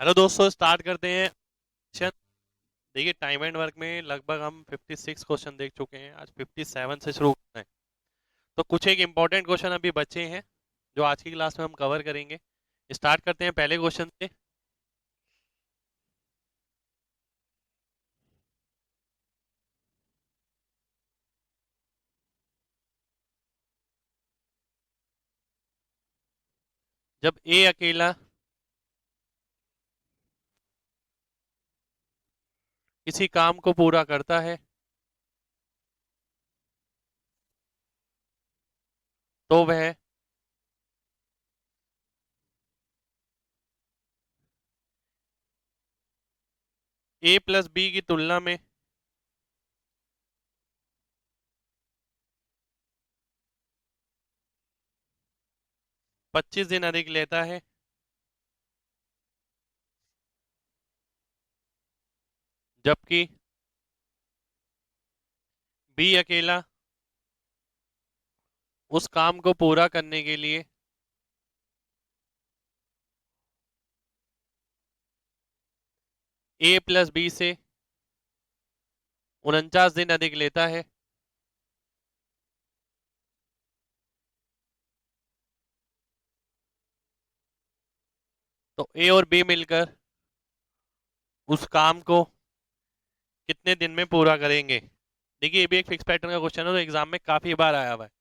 Hello दोस्तों, start करते हैं सेशन। देखिए, टाइम एंड वर्क में लगभग हम 56 क्वेश्चन देख चुके हैं। आज 57 से शुरू करना है। तो कुछ एक इम्पोर्टेंट क्वेश्चन अभी बचे हैं जो आज की क्लास में हम कवर करेंगे। स्टार्ट करते हैं पहले क्वेश्चन से। जब ए अकेला किसी काम को पूरा करता है तो वह ए प्लस बी की तुलना में 25 दिन अधिक लेता है, जबकि बी अकेला उस काम को पूरा करने के लिए ए प्लस बी से 49 दिन अधिक लेता है। तो ए और बी मिलकर उस काम को कितने दिन में पूरा करेंगे? देखिए, ये भी एक फिक्स पैटर्न का क्वेश्चन है, तो एग्जाम में काफी बार आया हुआ है।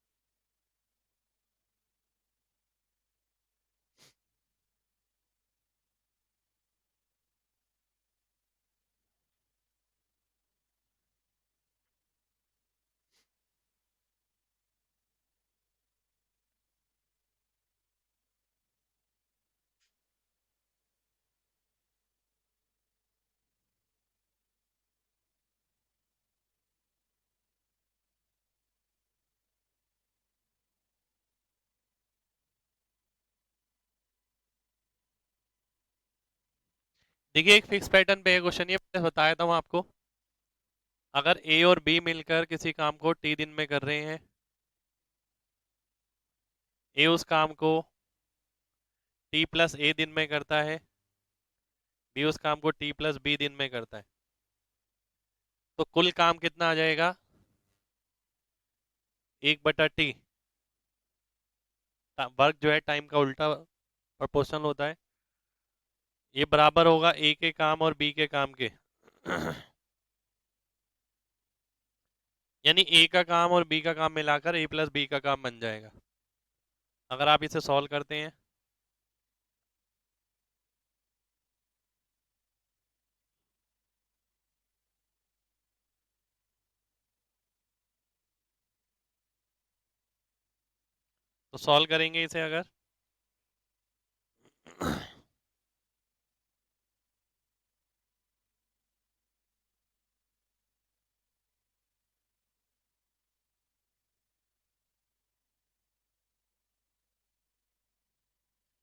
देखिए, एक फिक्स पैटर्न पे है क्वेश्चन, ये मैं बताया था आपको। अगर ए और बी मिलकर किसी काम को टी दिन में कर रहे हैं, ए उस काम को टी प्लस ए दिन में करता है, बी उस काम को टी प्लस बी दिन में करता है, तो कुल काम कितना आ जाएगा? 1/टी। वर्क जो है टाइम का उल्टा प्रोपोर्शनल होता है। ये बराबर होगा ए के काम और बी के काम के। यानी ए का काम और बी का काम मिलाकर ए प्लस बी का काम बन जाएगा। अगर आप इसे सॉल्व करते हैं तो सॉल्व करेंगे इसे अगर,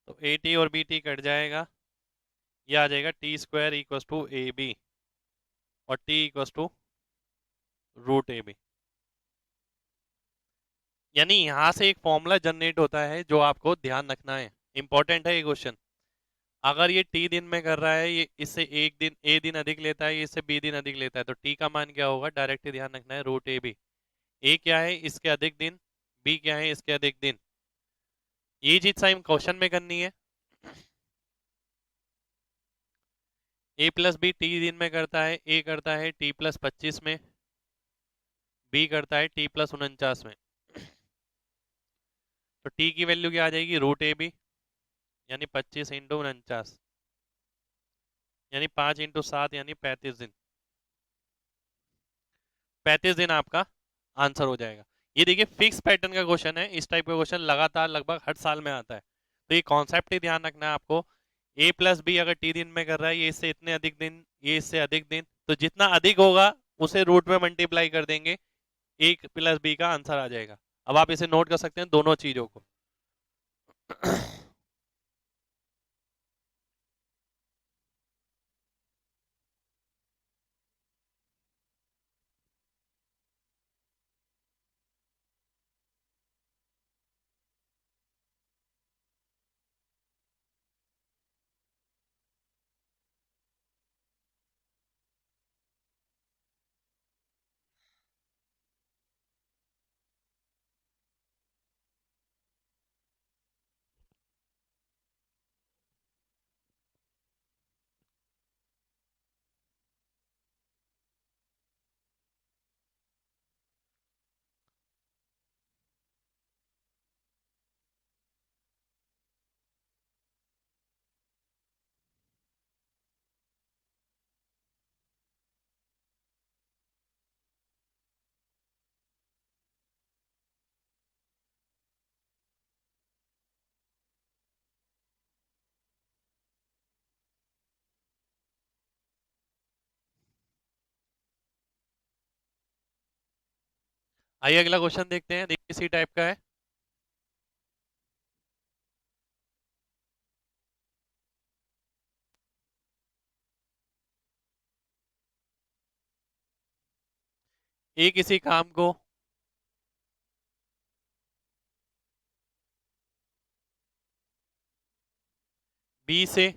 तो ए टी और बी टी कट जाएगा। ये आ जाएगा T square equals to A B, और T equals to root A B. यानी यहां से एक फॉर्मूला जनरेट होता है जो आपको ध्यान रखना है। इंपॉर्टेंट है ये क्वेश्चन। अगर ये टी दिन में कर रहा है, ये इससे एक दिन ए दिन अधिक लेता है, ये इससे बी दिन अधिक लेता है, तो टी का मान क्या होगा? डायरेक्ट ही ध्यान रखना है, रूट ए बी। ए क्या है? इसके अधिक दिन। बी क्या है? इसके अधिक दिन। ये चीज साइम क्वेश्चन में करनी है। ए प्लस बी टी दिन में करता है, ए करता है टी प्लस 25 में, बी करता है टी प्लस 49 में। तो टी की वैल्यू क्या आ जाएगी? रूट ए बी, यानी 25 × 49, यानी 5 × 7, यानी 35 दिन। 35 दिन आपका आंसर हो जाएगा। ये देखिए, फिक्स पैटर्न का क्वेश्चन है। इस टाइप का क्वेश्चन लगातार लगभग हर साल में आता है, तो ये कॉन्सेप्ट ही ध्यान रखना है आपको। ए प्लस बी अगर टी दिन में कर रहा है, ये इससे इतने अधिक दिन, ये इससे अधिक दिन, तो जितना अधिक होगा उसे रूट में मल्टीप्लाई कर देंगे, ए प्लस बी का आंसर आ जाएगा। अब आप इसे नोट कर सकते हैं दोनों चीजों को। आइए अगला क्वेश्चन देखते हैं, देखिए इसी टाइप का है। ए किसी काम को बी से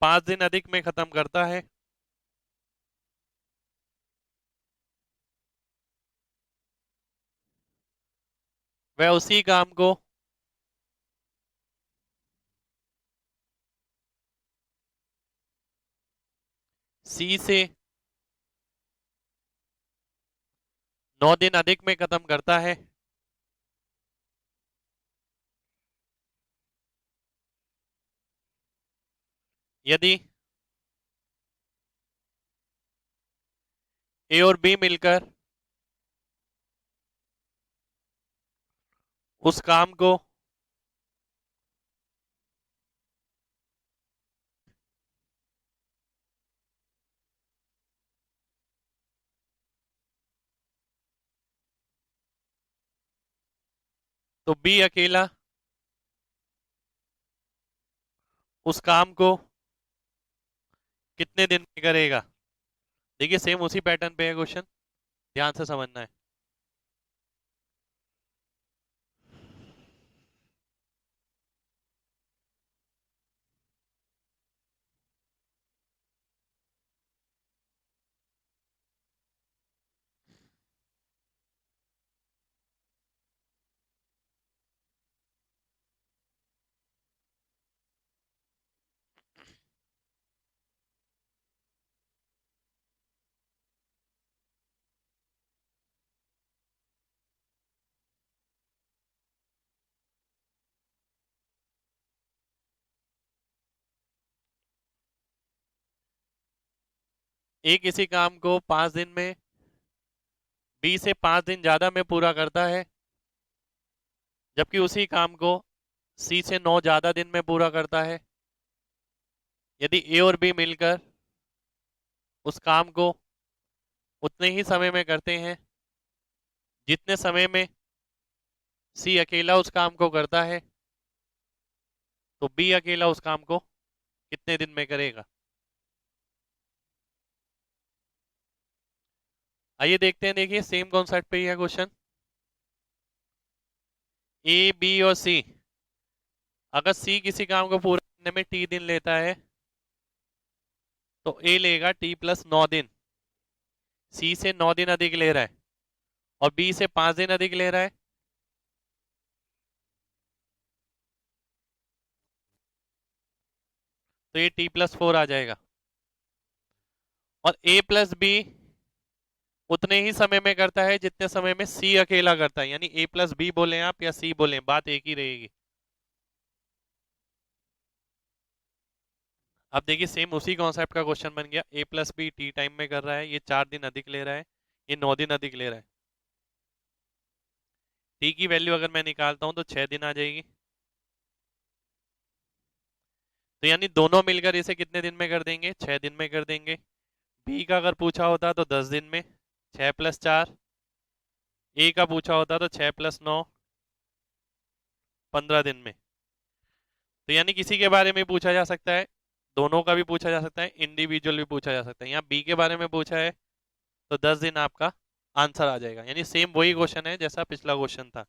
5 दिन अधिक में खत्म करता है। वह उसी काम को सी से 9 दिन अधिक में खत्म करता है। यदि ए और बी मिलकर उस काम को तो बी अकेला उस काम को कितने दिन में करेगा। देखिए सेम उसी पैटर्न पे है क्वेश्चन, ध्यान से समझना है। ए किसी काम को 5 दिन में बी से 5 दिन ज्यादा में पूरा करता है, जबकि उसी काम को सी से 9 ज्यादा दिन में पूरा करता है। यदि ए और बी मिलकर उस काम को उतने ही समय में करते हैं जितने समय में सी अकेला उस काम को करता है, तो बी अकेला उस काम को कितने दिन में करेगा। आइए देखते हैं, देखिए सेम कॉन्सेप्ट पे ही है क्वेश्चन। ए बी और सी, अगर सी किसी काम को पूरा करने में टी दिन लेता है तो ए लेगा टी+9 दिन। सी से 9 दिन अधिक ले रहा है और बी से 5 दिन अधिक ले रहा है, तो ये T+4 आ जाएगा। और ए प्लस बी उतने ही समय में करता है जितने समय में सी अकेला करता है, यानी ए प्लस बी बोले आप या सी बोले, बात एक ही रहेगी। अब देखिए सेम उसी कॉन्सेप्ट का क्वेश्चन बन गया। ए प्लस बी टी टाइम में कर रहा है, ये 4 दिन अधिक ले रहा है, ये 9 दिन अधिक ले रहा है। टी की वैल्यू अगर मैं निकालता हूं तो 6 दिन आ जाएगी। तो यानी दोनों मिलकर इसे कितने दिन में कर देंगे, 6 दिन में कर देंगे। बी का अगर पूछा होता तो 10 दिन में, 6+4। ए का पूछा होता तो 6+9, 15 दिन में। तो यानी किसी के बारे में पूछा जा सकता है, दोनों का भी पूछा जा सकता है, इंडिविजुअल भी पूछा जा सकता है। यहाँ बी के बारे में पूछा है तो 10 दिन आपका आंसर आ जाएगा, यानी सेम वही क्वेश्चन है जैसा पिछला क्वेश्चन था।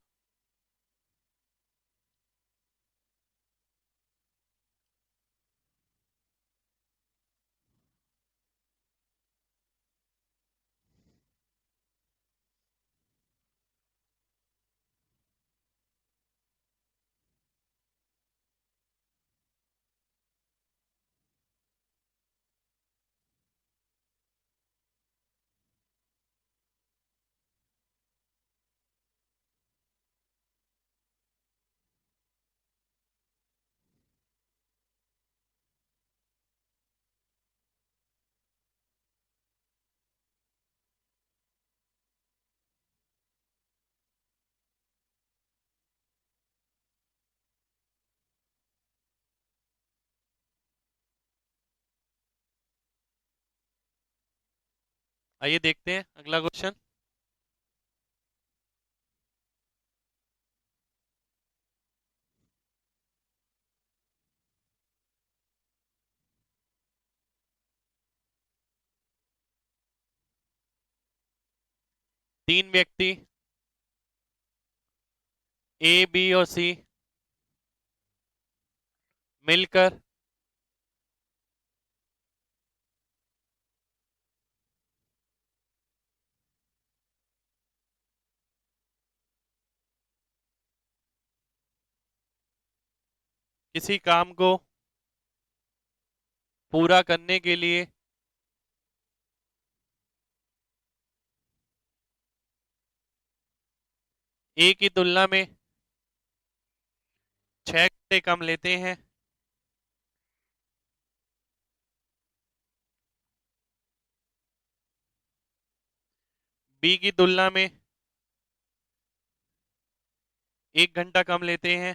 आइए देखते हैं अगला क्वेश्चन। तीन व्यक्ति ए बी और सी मिलकर किसी काम को पूरा करने के लिए ए की तुलना में 6 घंटे कम लेते हैं, बी की तुलना में 1 घंटा कम लेते हैं,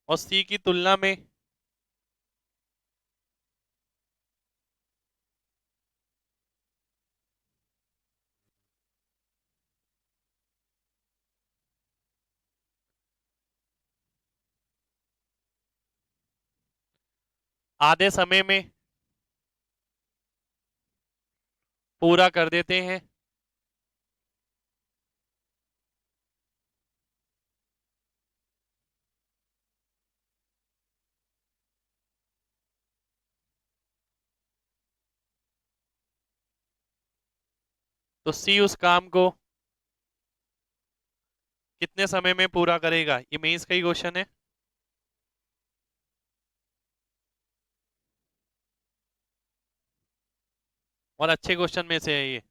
और सी की तुलना में आधे समय में पूरा कर देते हैं। तो सी उस काम को कितने समय में पूरा करेगा, ये मेंस का ही क्वेश्चन है। और अच्छे क्वेश्चन में से है ये।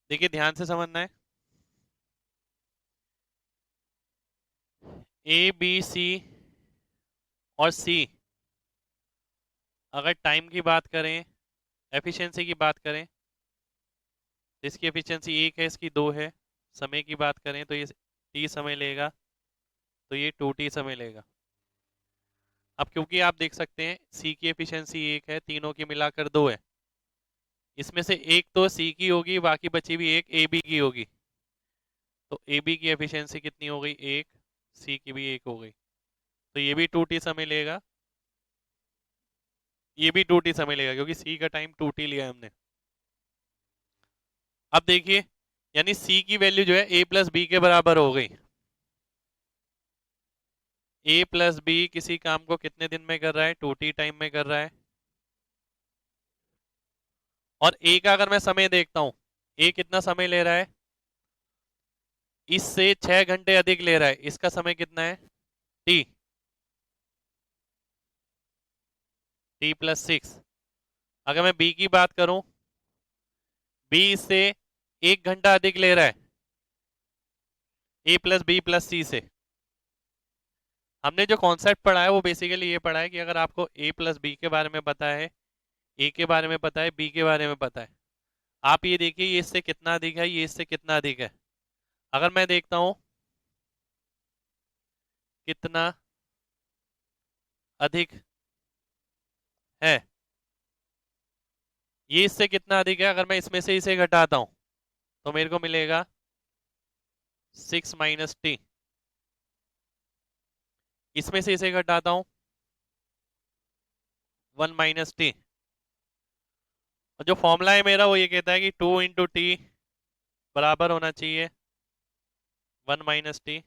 देखिए ध्यान से समझना है। ए बी सी और सी, अगर टाइम की बात करें, एफिशिएंसी की बात करें, तो इसकी एफिशिएंसी 1 है, इसकी 2 है। समय की बात करें तो ये टी समय लेगा, तो ये 2t समय लेगा। अब क्योंकि आप देख सकते हैं सी की एफिशिएंसी 1 है, तीनों की मिलाकर 2 है, इसमें से एक तो सी की होगी, बाकी बची हुई एक ए बी की होगी। तो ए बी की एफिशिएंसी कितनी हो गई, 1, सी की भी 1 हो गई, तो ये भी 2t समय लेगा, ये भी 2t समय लेगा, क्योंकि सी का टाइम 2t लिया है हमने। अब देखिए, यानी सी की वैल्यू जो है ए प्लस बी के बराबर हो गई। ए प्लस बी किसी काम को कितने दिन में कर रहा है, 2t टाइम में कर रहा है। और ए का अगर मैं समय देखता हूं, ए कितना समय ले रहा है, इससे 6 घंटे अधिक ले रहा है, इसका समय कितना है, टी, t+6। अगर मैं बी की बात करूं, बी इससे 1 घंटा अधिक ले रहा है, a+b+c से। हमने जो कॉन्सेप्ट पढ़ा है वो बेसिकली ये पढ़ा है कि अगर आपको a+b के बारे में पता है, ए के बारे में पता है, बी के बारे में पता है, आप ये देखिए ये इससे कितना अधिक है, ये इससे कितना अधिक है। अगर मैं देखता हूं कितना अधिक है, ये इससे कितना अधिक है, अगर मैं इसमें से इसे घटाता हूं तो मेरे को मिलेगा 6 - t। इसमें से इसे घटाता हूं 1 - t। और जो फॉर्मूला है मेरा वो ये कहता है कि 2 × t बराबर होना चाहिए 1 - t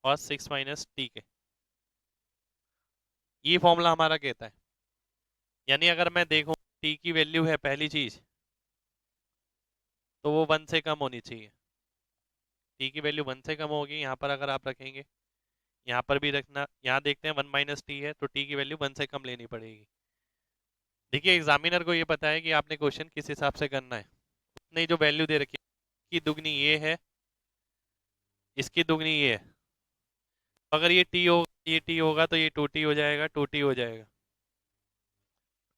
और 6 - t के। ये फॉर्मूला हमारा कहता है, यानी अगर मैं देखूं t की वैल्यू है पहली चीज, तो वो 1 से कम होनी चाहिए। t की वैल्यू 1 से कम होगी, यहाँ पर अगर आप रखेंगे, यहाँ पर भी रखना, यहाँ देखते हैं 1 - t है तो t की वैल्यू 1 से कम लेनी पड़ेगी। देखिए एग्जामिनर को ये पता है कि आपने क्वेश्चन किस हिसाब से करना है। उसने जो वैल्यू दे रखी है, इसकी दुगनी ये है, इसकी दुगनी ये है। अगर ये t होगा, ये t होगा तो ये 2t हो जाएगा, 2t हो जाएगा।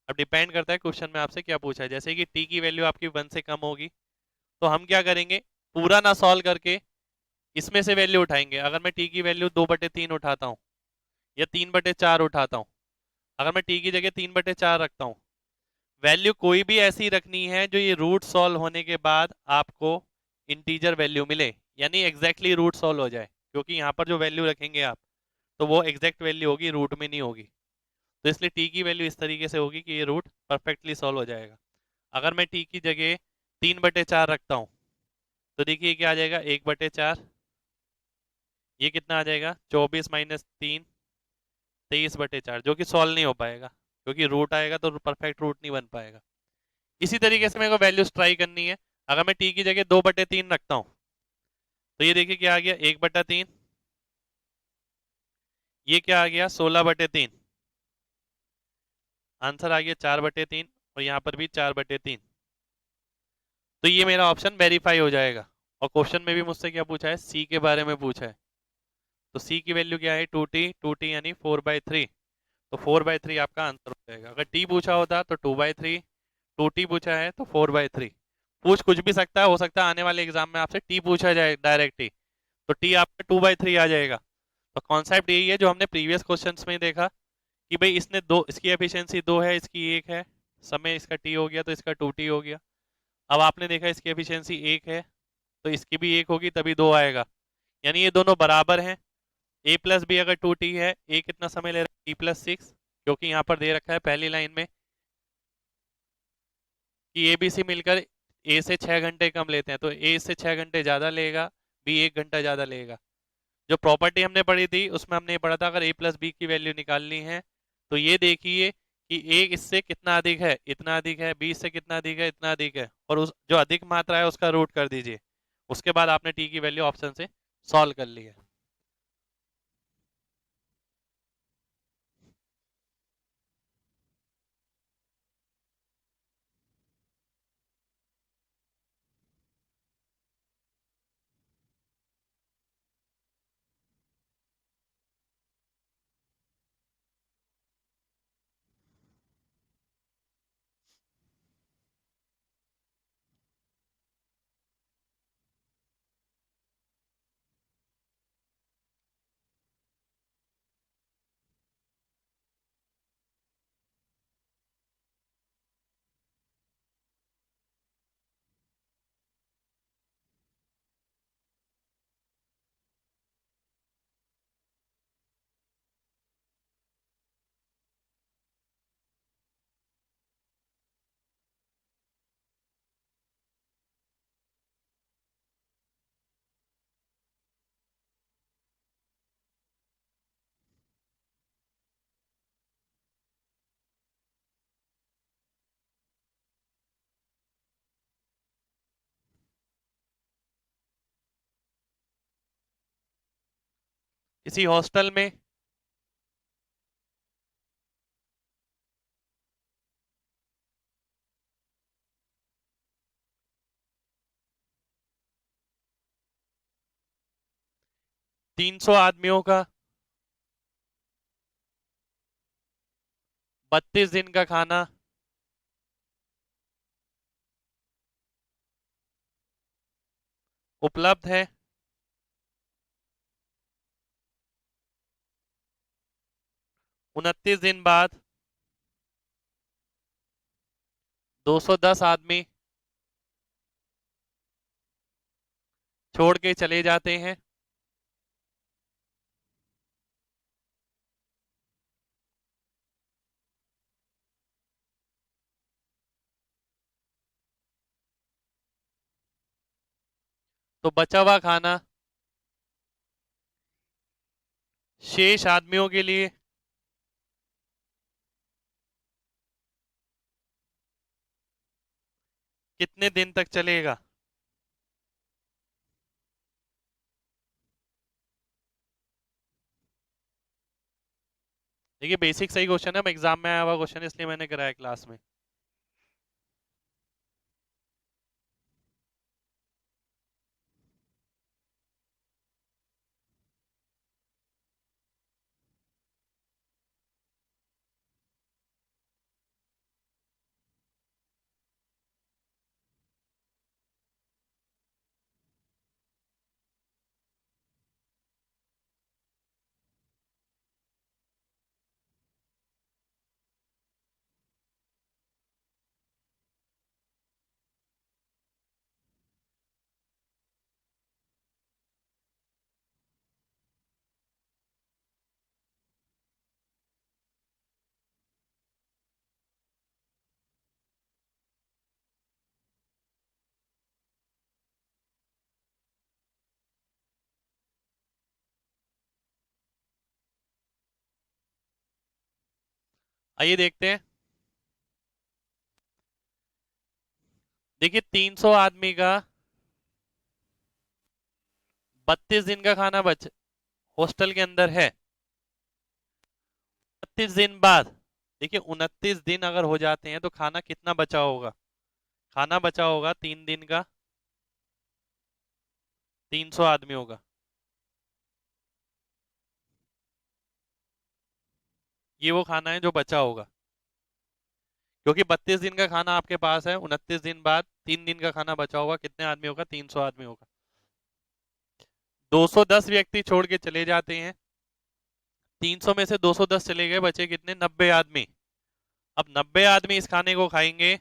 अब डिपेंड करता है क्वेश्चन में आपसे क्या पूछा है। जैसे कि t की वैल्यू आपकी 1 से कम होगी तो हम क्या करेंगे, पूरा ना सॉल्व करके इसमें से वैल्यू उठाएंगे। अगर मैं t की वैल्यू 2/3 उठाता हूँ या 3/4 उठाता हूँ, अगर मैं t की जगह 3/4 रखता हूँ, वैल्यू कोई भी ऐसी रखनी है जो ये रूट सॉल्व होने के बाद आपको इंटीजर वैल्यू मिले, यानी एग्जैक्टली रूट सॉल्व हो जाए। क्योंकि यहाँ पर जो वैल्यू रखेंगे आप, तो वो एग्जैक्ट वैल्यू होगी, रूट में नहीं होगी। तो इसलिए टी की वैल्यू इस तरीके से होगी कि ये रूट परफेक्टली सॉल्व हो जाएगा। अगर मैं टी की जगह 3/4 रखता हूँ तो देखिए क्या आ जाएगा, 1/4। ये कितना आ जाएगा, 24 - 3 23/4, जो कि सॉल्व नहीं हो पाएगा क्योंकि रूट आएगा तो परफेक्ट रूट नहीं बन पाएगा। इसी तरीके से मेरे को वैल्यूज ट्राई करनी है। अगर मैं टी की जगह 2/3 रखता हूँ तो ये देखिए क्या आ गया, 1/3। ये क्या आ गया, 16/3। आंसर आ गया 4/3, और यहाँ पर भी 4/3। तो ये मेरा ऑप्शन वेरीफाई हो जाएगा। और क्वेश्चन में भी मुझसे क्या पूछा है, सी के बारे में पूछा है। तो सी की वैल्यू क्या है, 2t यानी 4/3। तो 4/3 आपका आंसर हो जाएगा। अगर टी पूछा होता तो 2/3, 2t पूछा है तो 4/3। पूछ कुछ भी सकता है, हो सकता है आने वाले एग्जाम में आपसे टी पूछा जाए डायरेक्ट ही, तो टी आपका 2/3 आ जाएगा। तो कॉन्सेप्ट यही है जो हमने प्रीवियस क्वेश्चंस में देखा कि भाई इसने दो, इसकी एफिशिएंसी 2 है, इसकी 1 है, समय इसका टी हो गया तो इसका 2t हो गया। अब आपने देखा इसकी एफिशिएंसी 1 है तो इसकी भी 1 होगी तभी 2 आएगा, यानी ये दोनों बराबर हैं। a+b अगर 2t है, a कितना समय ले रहा है, t+6, क्योंकि यहाँ पर दे रखा है पहली लाइन में कि ए बी सी मिलकर ए से 6 घंटे कम लेते हैं, तो ए से 6 घंटे ज्यादा लेगा, बी 1 घंटा ज्यादा लेगा। जो प्रॉपर्टी हमने पढ़ी थी उसमें हमने ये पढ़ा था अगर a+b की वैल्यू निकालनी है तो ये देखिए कि a इससे कितना अधिक है, इतना अधिक है, b इससे कितना अधिक है, इतना अधिक है, और उस जो अधिक मात्रा है उसका रूट कर दीजिए। उसके बाद आपने t की वैल्यू ऑप्शन से सॉल्व कर ली है। किसी हॉस्टल में 300 आदमियों का 32 दिन का खाना उपलब्ध है। 29 दिन बाद 210 आदमी छोड़ के चले जाते हैं। तो बचा हुआ खाना शेष आदमियों के लिए कितने दिन तक चलेगा? देखिए बेसिक सही क्वेश्चन है, एग्जाम में आया हुआ क्वेश्चन इसलिए मैंने कराया क्लास में। आइए देखते हैं। देखिए 300 आदमी का 32 दिन का खाना बच हॉस्टल के अंदर है। 29 दिन बाद, देखिए 29 दिन अगर हो जाते हैं तो खाना कितना बचा होगा? खाना बचा होगा 3 दिन का 300 आदमियों का। ये वो खाना है जो बचा होगा, क्योंकि 32 दिन का खाना आपके पास है। 29 दिन बाद 3 दिन का खाना बचा होगा, कितने आदमियों का? 300 आदमियों का। 210 व्यक्ति छोड़ के चले जाते हैं। 300 में से 210 चले गए, बचे कितने? 90 आदमी। अब 90 आदमी इस खाने को खाएंगे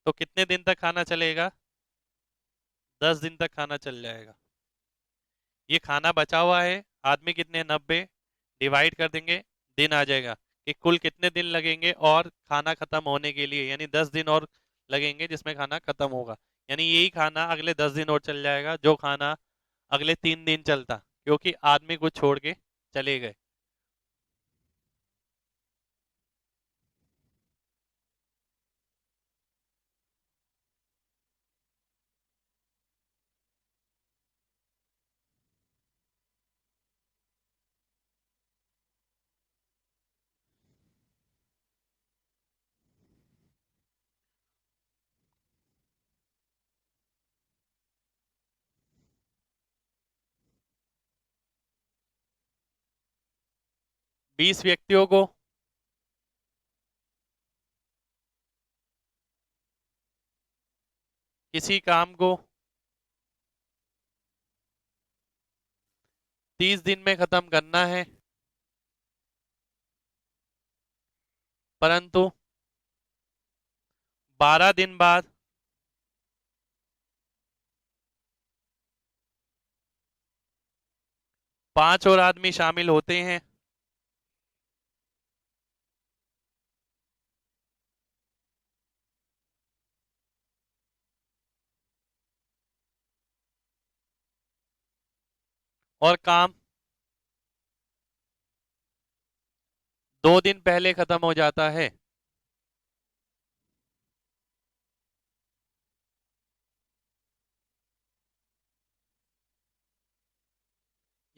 तो कितने दिन तक खाना चलेगा? 10 दिन तक खाना चल जाएगा। ये खाना बचा हुआ है, आदमी कितने? 90, डिवाइड कर देंगे, दिन आ जाएगा कि कुल कितने दिन लगेंगे और खाना खत्म होने के लिए, यानी 10 दिन और लगेंगे जिसमें खाना खत्म होगा। यानी यही खाना अगले 10 दिन और चल जाएगा, जो खाना अगले 3 दिन चलता, क्योंकि आदमी कुछ छोड़ के चले गए। 20 व्यक्तियों को किसी काम को 30 दिन में खत्म करना है, परंतु 12 दिन बाद 5 और आदमी शामिल होते हैं। और काम 2 दिन पहले खत्म हो जाता है।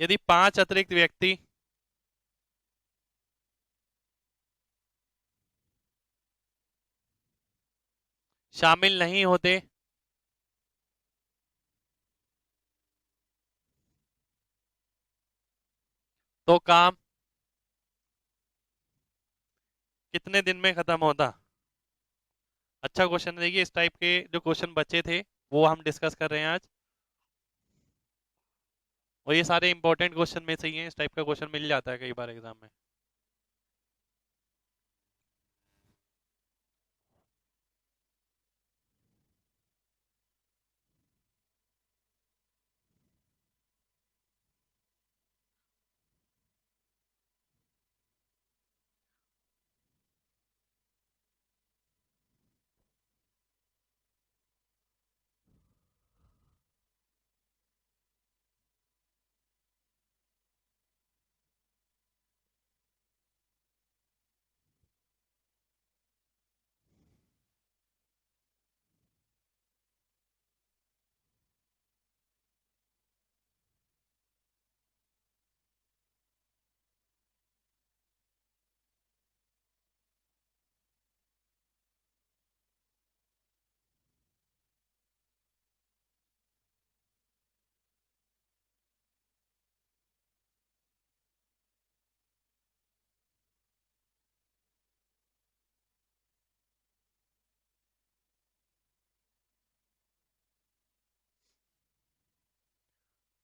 यदि 5 अतिरिक्त व्यक्ति शामिल नहीं होते तो काम कितने दिन में खत्म होता? अच्छा क्वेश्चन है। देखिए, इस टाइप के जो क्वेश्चन बचे थे वो हम डिस्कस कर रहे हैं आज, और ये सारे इंपॉर्टेंट क्वेश्चन में से ही हैं। इस टाइप का क्वेश्चन मिल जाता है कई बार एग्जाम में।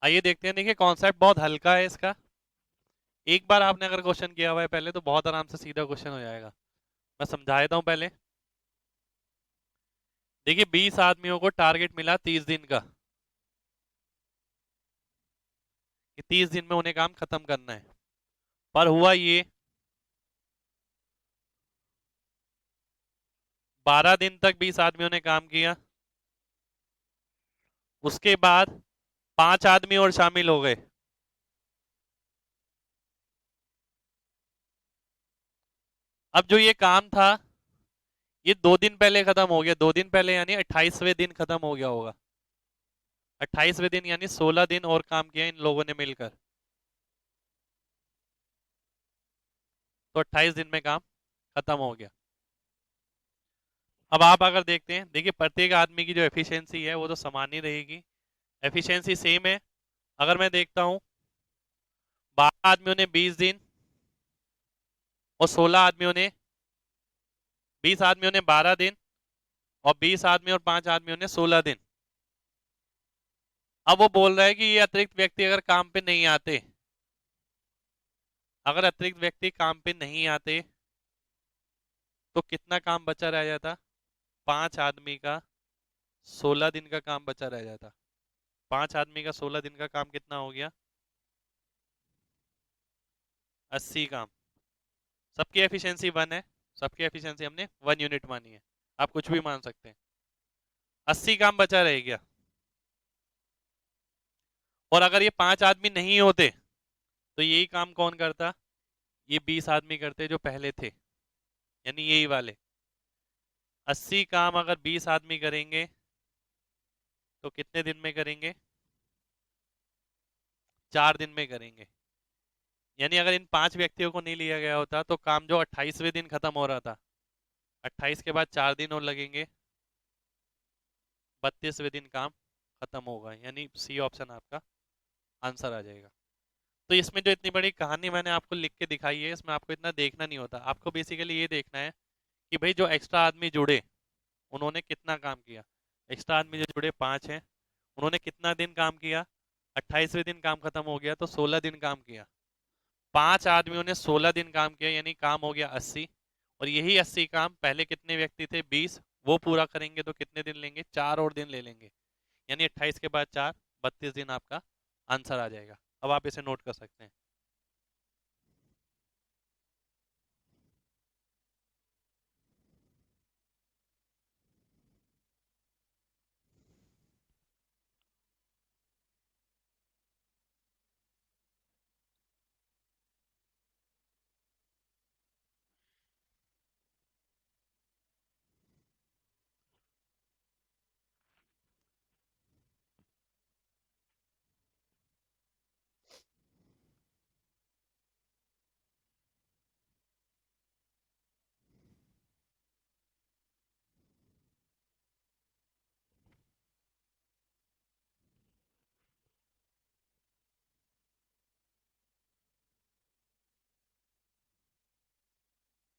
आइए देखते हैं। देखिए, कॉन्सेप्ट बहुत हल्का है इसका। एक बार आपने अगर क्वेश्चन किया हुआ है पहले तो बहुत आराम से सीधा क्वेश्चन हो जाएगा। मैं समझा देता हूं पहले। देखिए, 20 आदमियों को टारगेट मिला 30 दिन का, कि 30 दिन में उन्हें काम खत्म करना है। पर हुआ ये, 12 दिन तक 20 आदमियों ने काम किया। उसके बाद 5 आदमी और शामिल हो गए। अब जो ये काम था, ये 2 दिन पहले खत्म हो गया। 2 दिन पहले यानी 28वें दिन खत्म हो गया होगा। 28वें दिन यानी 16 दिन और काम किया इन लोगों ने मिलकर, तो 28 दिन में काम खत्म हो गया। अब आप अगर देखते हैं, देखिए प्रत्येक आदमी की जो एफिशिएंसी है वो तो समान ही रहेगी। एफिशिएंसी सेम है। अगर मैं देखता हूं, 12 आदमियों ने 20 दिन, और 16 आदमियों ने, 20 आदमियों ने 12 दिन, और 20 आदमी और 5 आदमियों ने 16 दिन। अब वो बोल रहा है कि ये अतिरिक्त व्यक्ति अगर काम पे नहीं आते, अगर अतिरिक्त व्यक्ति काम पे नहीं आते तो कितना काम बचा रह जाता? 5 आदमी का 16 दिन का काम बचा रह जाता। 5 आदमी का 16 दिन का काम कितना हो गया? 80 काम। सबकी एफिशिएंसी 1 है। सबकी एफिशिएंसी हमने 1 यूनिट मानी है। आप कुछ भी मान सकते हैं। 80 काम बचा रह गया। और अगर ये 5 आदमी नहीं होते तो यही काम कौन करता? ये 20 आदमी करते जो पहले थे, यानी यही वाले। 80 काम अगर 20 आदमी करेंगे तो कितने दिन में करेंगे? 4 दिन में करेंगे। यानी अगर इन 5 व्यक्तियों को नहीं लिया गया होता तो काम जो 28वें दिन खत्म हो रहा था, 28 के बाद 4 दिन और लगेंगे, 32वें दिन काम खत्म होगा। यानी सी ऑप्शन आपका आंसर आ जाएगा। तो इसमें जो इतनी बड़ी कहानी मैंने आपको लिख के दिखाई है, इसमें आपको इतना देखना नहीं होता। आपको बेसिकली ये देखना है कि भाई जो एक्स्ट्रा आदमी जुड़े उन्होंने कितना काम किया। एक्स्ट्रा आदमी जो जुड़े 5 हैं, उन्होंने कितना दिन काम किया? 28वें दिन काम खत्म हो गया तो 16 दिन काम किया। 5 आदमियों ने 16 दिन काम किया, यानी काम हो गया 80। और यही 80 काम पहले कितने व्यक्ति थे? 20। वो पूरा करेंगे तो कितने दिन लेंगे? 4 और दिन ले लेंगे। यानी 28 के बाद 4, 32 दिन आपका आंसर आ जाएगा। अब आप इसे नोट कर सकते हैं।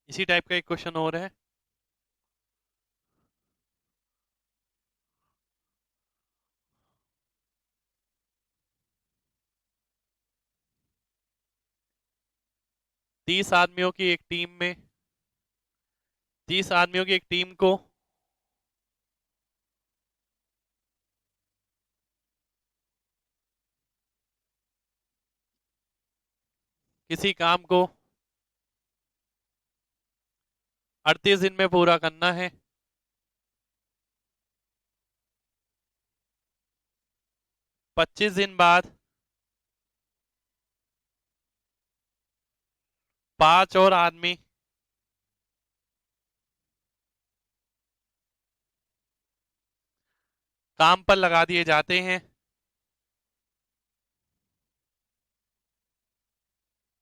इसी टाइप का एक क्वेश्चन और है। तीस आदमियों की एक टीम में 30 आदमियों की एक टीम को किसी काम को 38 दिन में पूरा करना है। 25 दिन बाद 5 और आदमी काम पर लगा दिए जाते हैं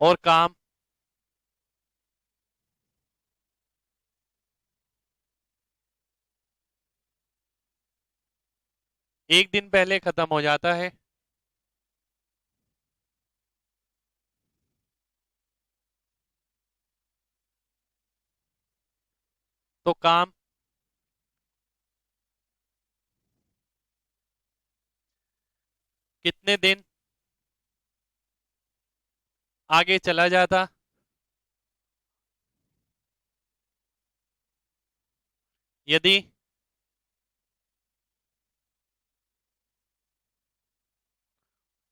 और काम एक दिन पहले खत्म हो जाता है। तो काम कितने दिन आगे चला जाता यदि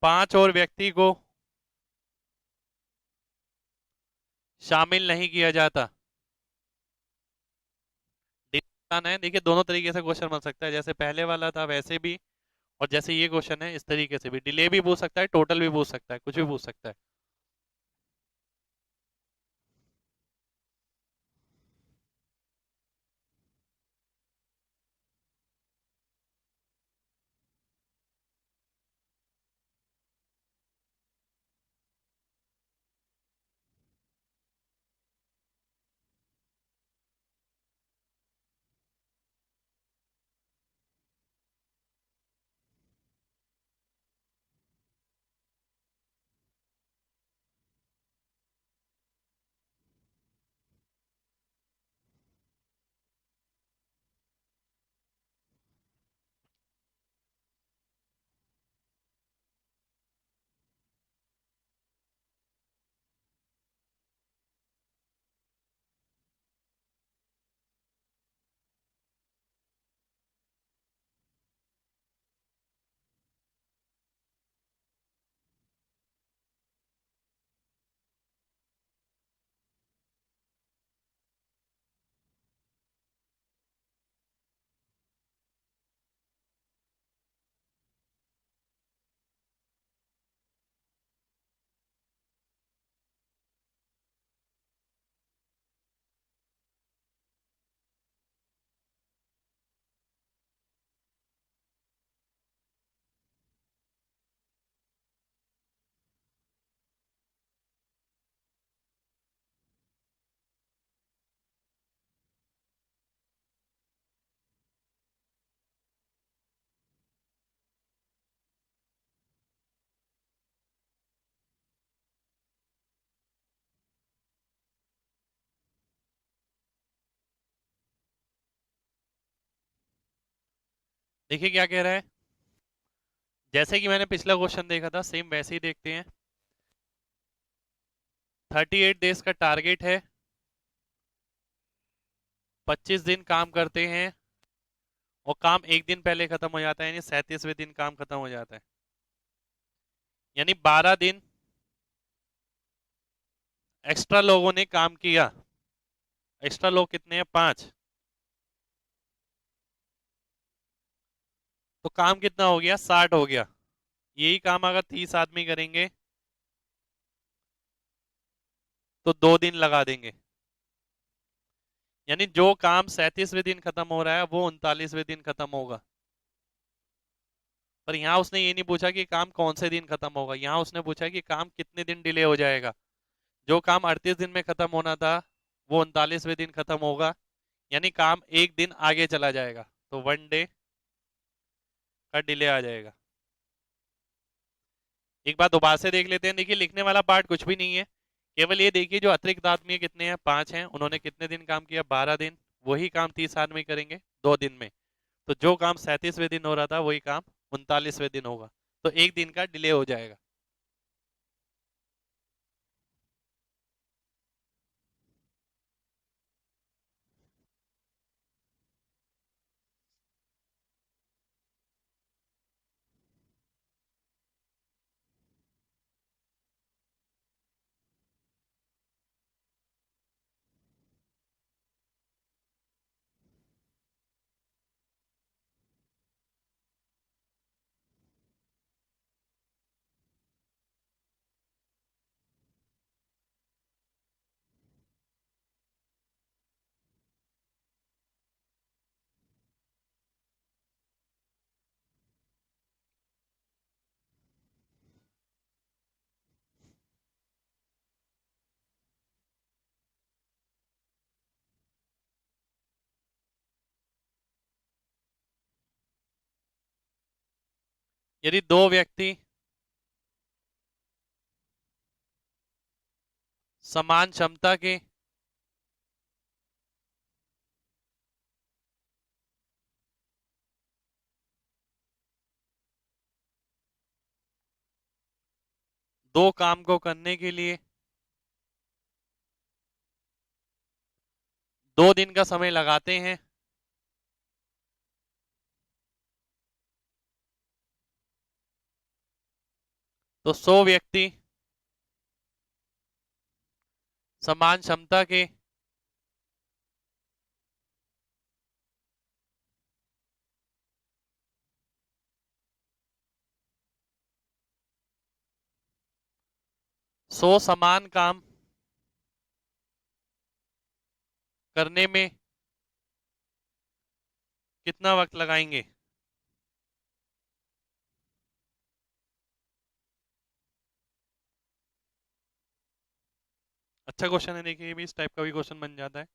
5 और व्यक्ति को शामिल नहीं किया जाता। आसान है, देखिए दोनों तरीके से क्वेश्चन बन सकता है, जैसे पहले वाला था वैसे भी, और जैसे ये क्वेश्चन है इस तरीके से भी। डिले भी पूछ सकता है, टोटल भी पूछ सकता है, कुछ भी पूछ सकता है। देखिए क्या कह रहा है, जैसे कि मैंने पिछला क्वेश्चन देखा था सेम वैसे ही देखते हैं। 38 डेज का टारगेट है, 25 दिन काम करते हैं और काम एक दिन पहले खत्म हो जाता है, यानी 37वें दिन काम खत्म हो जाता है। यानी 12 दिन एक्स्ट्रा लोगों ने काम किया। एक्स्ट्रा लोग कितने हैं, 5। तो काम कितना हो गया, 60 हो गया। यही काम अगर 30 आदमी करेंगे तो 2 दिन लगा देंगे। यानी जो काम 37वें दिन खत्म हो रहा है वो 39वें दिन खत्म होगा। पर यहाँ उसने ये नहीं पूछा कि काम कौन से दिन खत्म होगा, यहाँ उसने पूछा कि काम कितने दिन डिले हो जाएगा। जो काम 38 दिन में खत्म होना था वो 39वें दिन खत्म होगा, यानी काम एक दिन आगे चला जाएगा, तो 1 डे का डिले आ जाएगा। एक बार दोबारा से देख लेते हैं, देखिए लिखने वाला पार्ट कुछ भी नहीं है। केवल ये देखिए जो अतिरिक्त आदमी कितने हैं, 5 हैं, उन्होंने कितने दिन काम किया, 12 दिन। वही काम 30 आदमी करेंगे 2 दिन में। तो जो काम 37वें दिन हो रहा था वही काम 39वें दिन होगा। तो एक दिन का डिले हो जाएगा। यदि दो व्यक्ति समान क्षमता के दो काम को करने के लिए 2 दिन का समय लगाते हैं, तो 100 व्यक्ति समान क्षमता के 100 समान काम करने में कितना वक्त लगाएंगे? अच्छा क्वेश्चन है, देखिए ये भी इस टाइप का भी क्वेश्चन बन जाता है।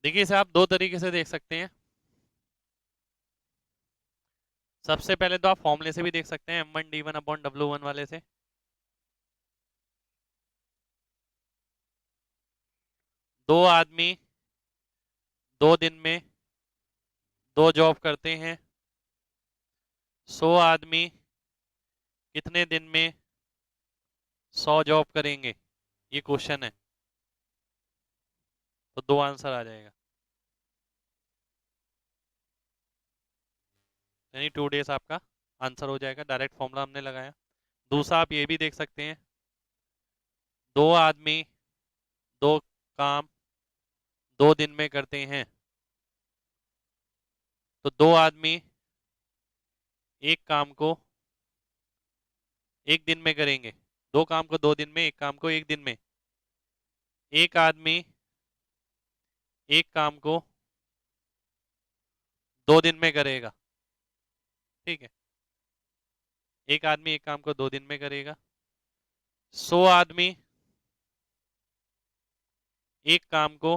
देखिए इसे आप दो तरीके से देख सकते हैं। सबसे पहले तो आप फॉर्मूले से भी देख सकते हैं, M1 D1/W1 वाले से। दो आदमी 2 दिन में 2 जॉब करते हैं, 100 आदमी कितने दिन में 100 जॉब करेंगे, ये क्वेश्चन है। तो दो आंसर आ जाएगा, यानी 2 days आपका आंसर हो जाएगा। डायरेक्ट फॉर्मूला हमने लगाया। दूसरा आप ये भी देख सकते हैं, दो आदमी दो काम 2 दिन में करते हैं, तो दो आदमी एक काम को एक दिन में करेंगे। दो काम को 2 दिन में, एक काम को एक दिन में। एक आदमी एक काम को 2 दिन में करेगा, ठीक है। एक आदमी एक काम को 2 दिन में करेगा। 100 आदमी एक काम को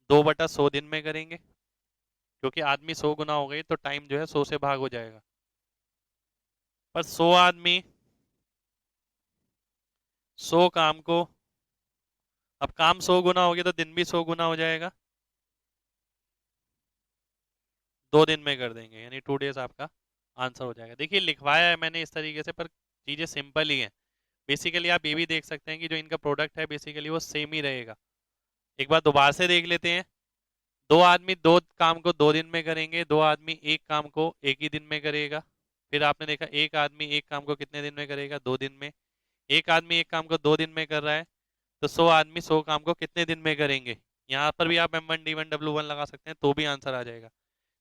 2/100 दिन में करेंगे, क्योंकि आदमी 100 गुना हो गए तो टाइम जो है 100 से भाग हो जाएगा। पर 100 आदमी 100 काम को, अब काम 100 गुना हो गया तो दिन भी 100 गुना हो जाएगा। 2 दिन में कर देंगे, यानी 2 डेज आपका आंसर हो जाएगा। देखिए लिखवाया है मैंने इस तरीके से, पर चीज़ें सिंपल ही हैं। बेसिकली आप ये भी देख सकते हैं कि जो इनका प्रोडक्ट है बेसिकली वो सेम ही रहेगा। एक बार दोबारा से देख लेते हैं। दो आदमी दो काम को 2 दिन में करेंगे, दो आदमी एक काम को एक ही दिन में करेगा। फिर आपने देखा एक आदमी एक काम को कितने दिन में करेगा, 2 दिन में। एक आदमी एक काम को 2 दिन में कर रहा है, तो 100 आदमी 100 काम को कितने दिन में करेंगे। यहाँ पर भी आप M1 D1 W1 लगा सकते हैं, तो भी आंसर आ जाएगा।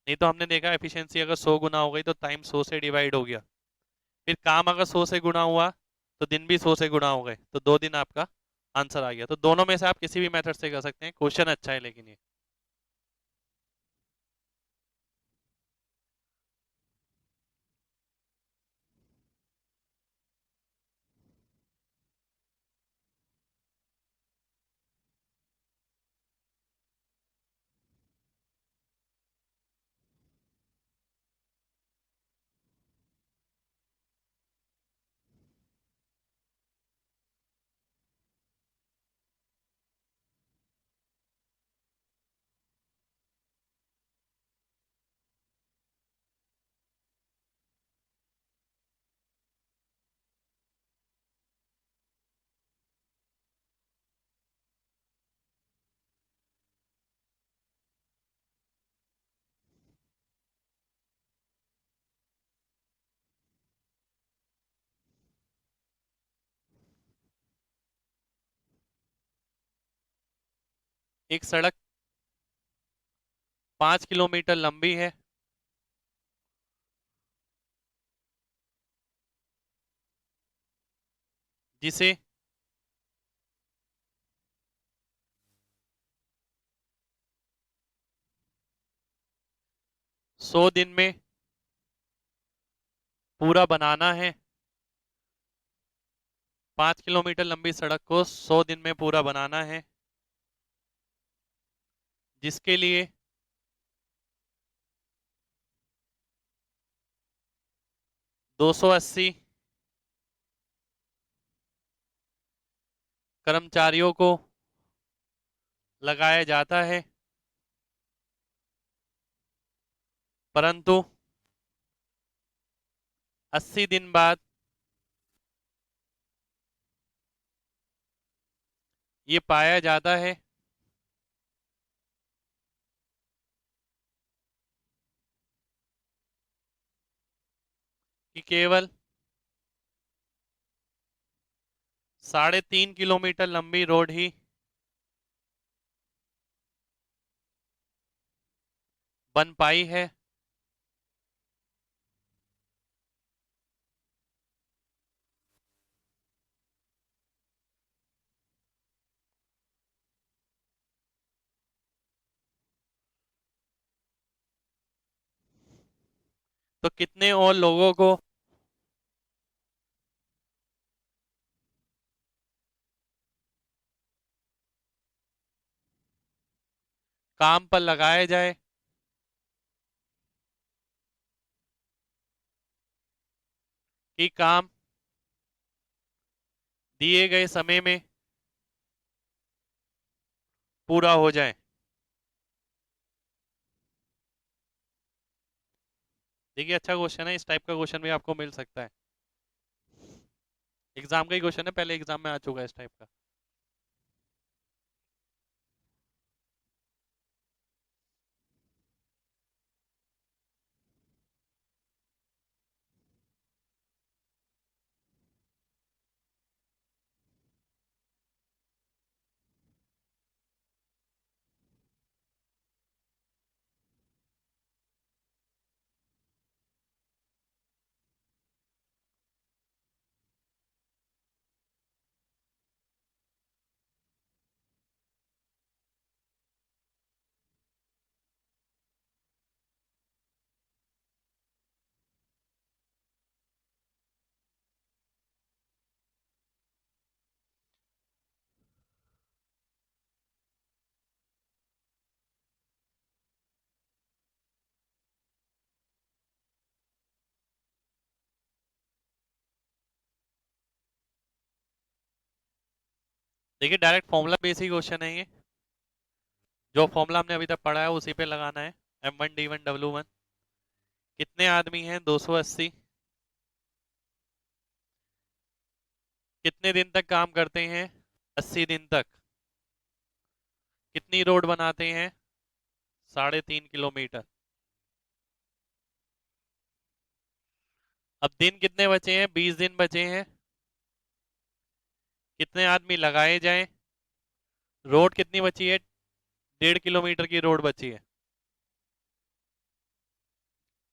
नहीं तो हमने देखा एफिशिएंसी अगर 100 गुना हो गई तो टाइम 100 से डिवाइड हो गया। फिर काम अगर 100 से गुना हुआ तो दिन भी 100 से गुना हो गए, तो 2 दिन आपका आंसर आ गया। तो दोनों में से आप किसी भी मेथड से कर सकते हैं, क्वेश्चन अच्छा है लेकिन ये। एक सड़क 5 किलोमीटर लंबी है, जिसे 100 दिन में पूरा बनाना है। 5 किलोमीटर लंबी सड़क को 100 दिन में पूरा बनाना है, जिसके लिए 280 कर्मचारियों को लगाया जाता है, परंतु 80 दिन बाद ये पाया जाता है कि केवल 3.5 किलोमीटर लंबी रोड ही बन पाई है। तो कितने और लोगों को काम पर लगाया जाए कि काम दिए गए समय में पूरा हो जाए। देखिए अच्छा क्वेश्चन है, इस टाइप का क्वेश्चन भी आपको मिल सकता है। एग्जाम का ही क्वेश्चन है, पहले एग्जाम में आ चुका है इस टाइप का। देखिए डायरेक्ट फॉर्मूला बेसिक क्वेश्चन है ये। जो फॉर्मूला हमने अभी तक पढ़ा है उसी पे लगाना है। M1 D1 W1। कितने आदमी हैं 280। कितने दिन तक काम करते हैं 80 दिन तक। कितनी रोड बनाते हैं 3.5 किलोमीटर। अब दिन कितने बचे हैं 20 दिन बचे हैं। कितने आदमी लगाए जाएं। रोड कितनी बची है 1.5 किलोमीटर की रोड बची है।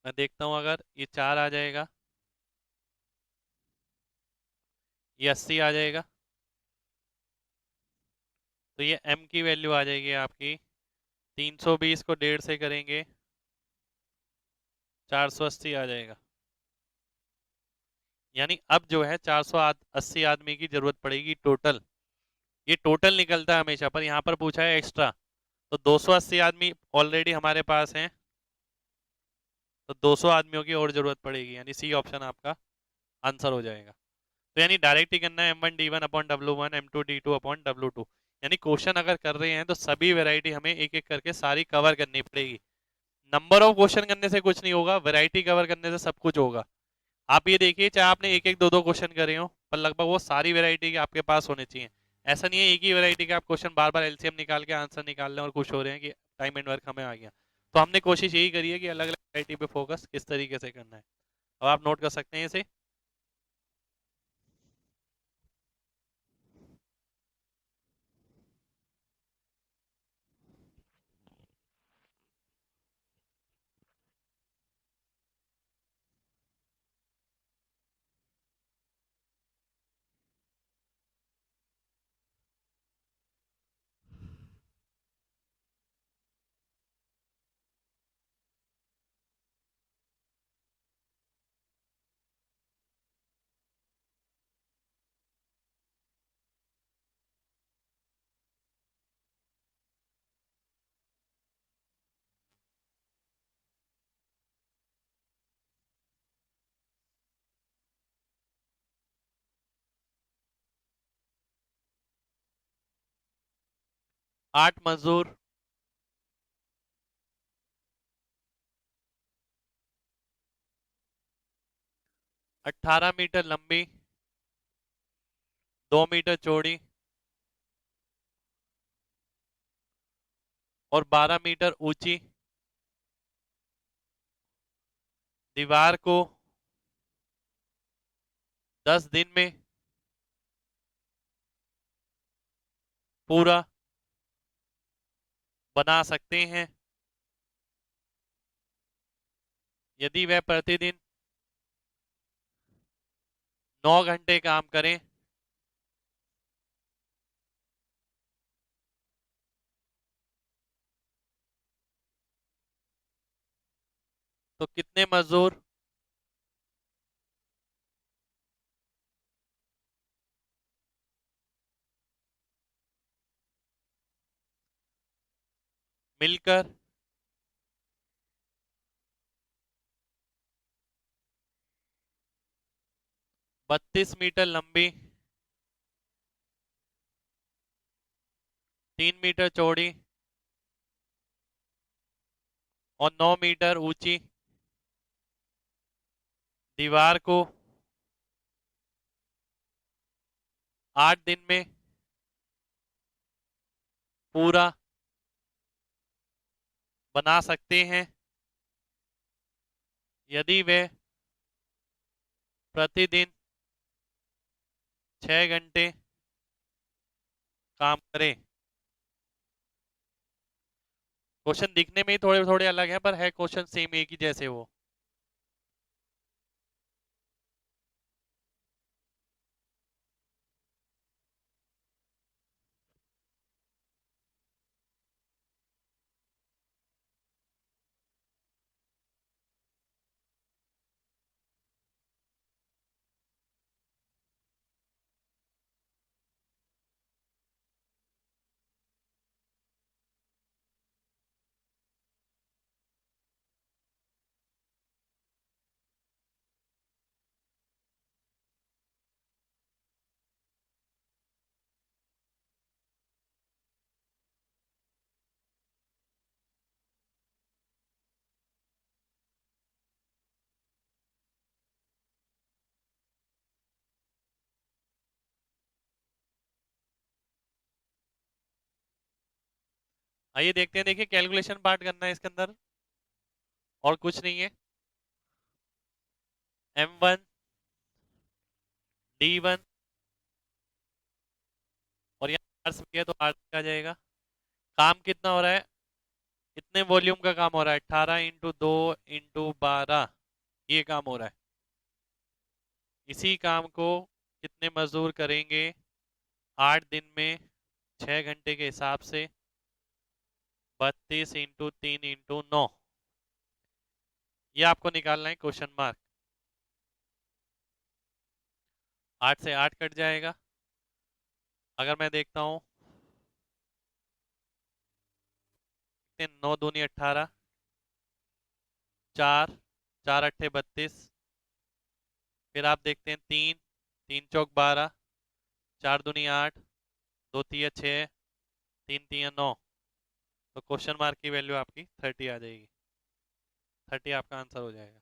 मैं देखता हूं अगर ये 4 आ जाएगा, ये 80 आ जाएगा, तो ये m की वैल्यू आ जाएगी आपकी 320 को 1.5 से करेंगे 480 आ जाएगा। यानी अब जो है 480 आदमी की जरूरत पड़ेगी टोटल। ये टोटल निकलता है हमेशा, पर यहाँ पर पूछा है एक्स्ट्रा, तो 280 आदमी ऑलरेडी हमारे पास हैं, तो 200 आदमियों की और जरूरत पड़ेगी, यानी सी ऑप्शन आपका आंसर हो जाएगा। तो यानी डायरेक्ट ही करना है M1D1 upon W1 M2D2 upon W2। यानी क्वेश्चन अगर कर रहे हैं तो सभी वैरायटी हमें एक एक करके सारी कवर करनी पड़ेगी। नंबर ऑफ क्वेश्चन करने से कुछ नहीं होगा, वैरायटी कवर करने से सब कुछ होगा। आप ये देखिए, चाहे आपने एक एक दो दो क्वेश्चन करे हो, पर लगभग वो सारी वैरायटी के आपके पास होने चाहिए। ऐसा नहीं है एक ही वैरायटी के आप क्वेश्चन बार बार एलसीएम निकाल के आंसर निकाल लें और खुश हो रहे हैं कि टाइम एंड वर्क हमें आ गया। तो हमने कोशिश यही करी है कि अलग अलग वैरायटी पे फोकस किस तरीके से करना है। अब आप नोट कर सकते हैं इसे। 8 मजदूर 18 मीटर लंबी, 2 मीटर चौड़ी और 12 मीटर ऊंची दीवार को 10 दिन में पूरा बना सकते हैं यदि वह प्रतिदिन 9 घंटे काम करें। तो कितने मजदूर मिलकर 32 मीटर लंबी, 3 मीटर चौड़ी और 9 मीटर ऊंची दीवार को 8 दिन में पूरा बना सकते हैं यदि वे प्रतिदिन 6 घंटे काम करें। क्वेश्चन दिखने में ही थोड़े थोड़े अलग है, पर है क्वेश्चन सेम एक ही जैसे वो। आइए देखते हैं, देखिए कैलकुलेशन पार्ट करना है इसके अंदर, और कुछ नहीं है। M1 D1, और यहाँ आर्स भी है तो आर्स आ जाएगा। काम कितना हो रहा है, इतने वॉल्यूम का काम हो रहा है, 18 × 2 × 12, ये काम हो रहा है। इसी काम को कितने मजदूर करेंगे 8 दिन में, 6 घंटे के हिसाब से, 32 × 3 × 9, ये आपको निकालना है क्वेश्चन मार्क। 8 से 8 कट जाएगा। अगर मैं देखता हूँ, 9 दूनी 18, 4, 4 × 8 = 32, फिर आप देखते हैं 3, 3 × 4 = 12, 4 दूनी 8, 2 × 3 = 6, 3 × 3 = 9, तो क्वेश्चन मार्क की वैल्यू आपकी 30 आ जाएगी। 30 आपका आंसर हो जाएगा।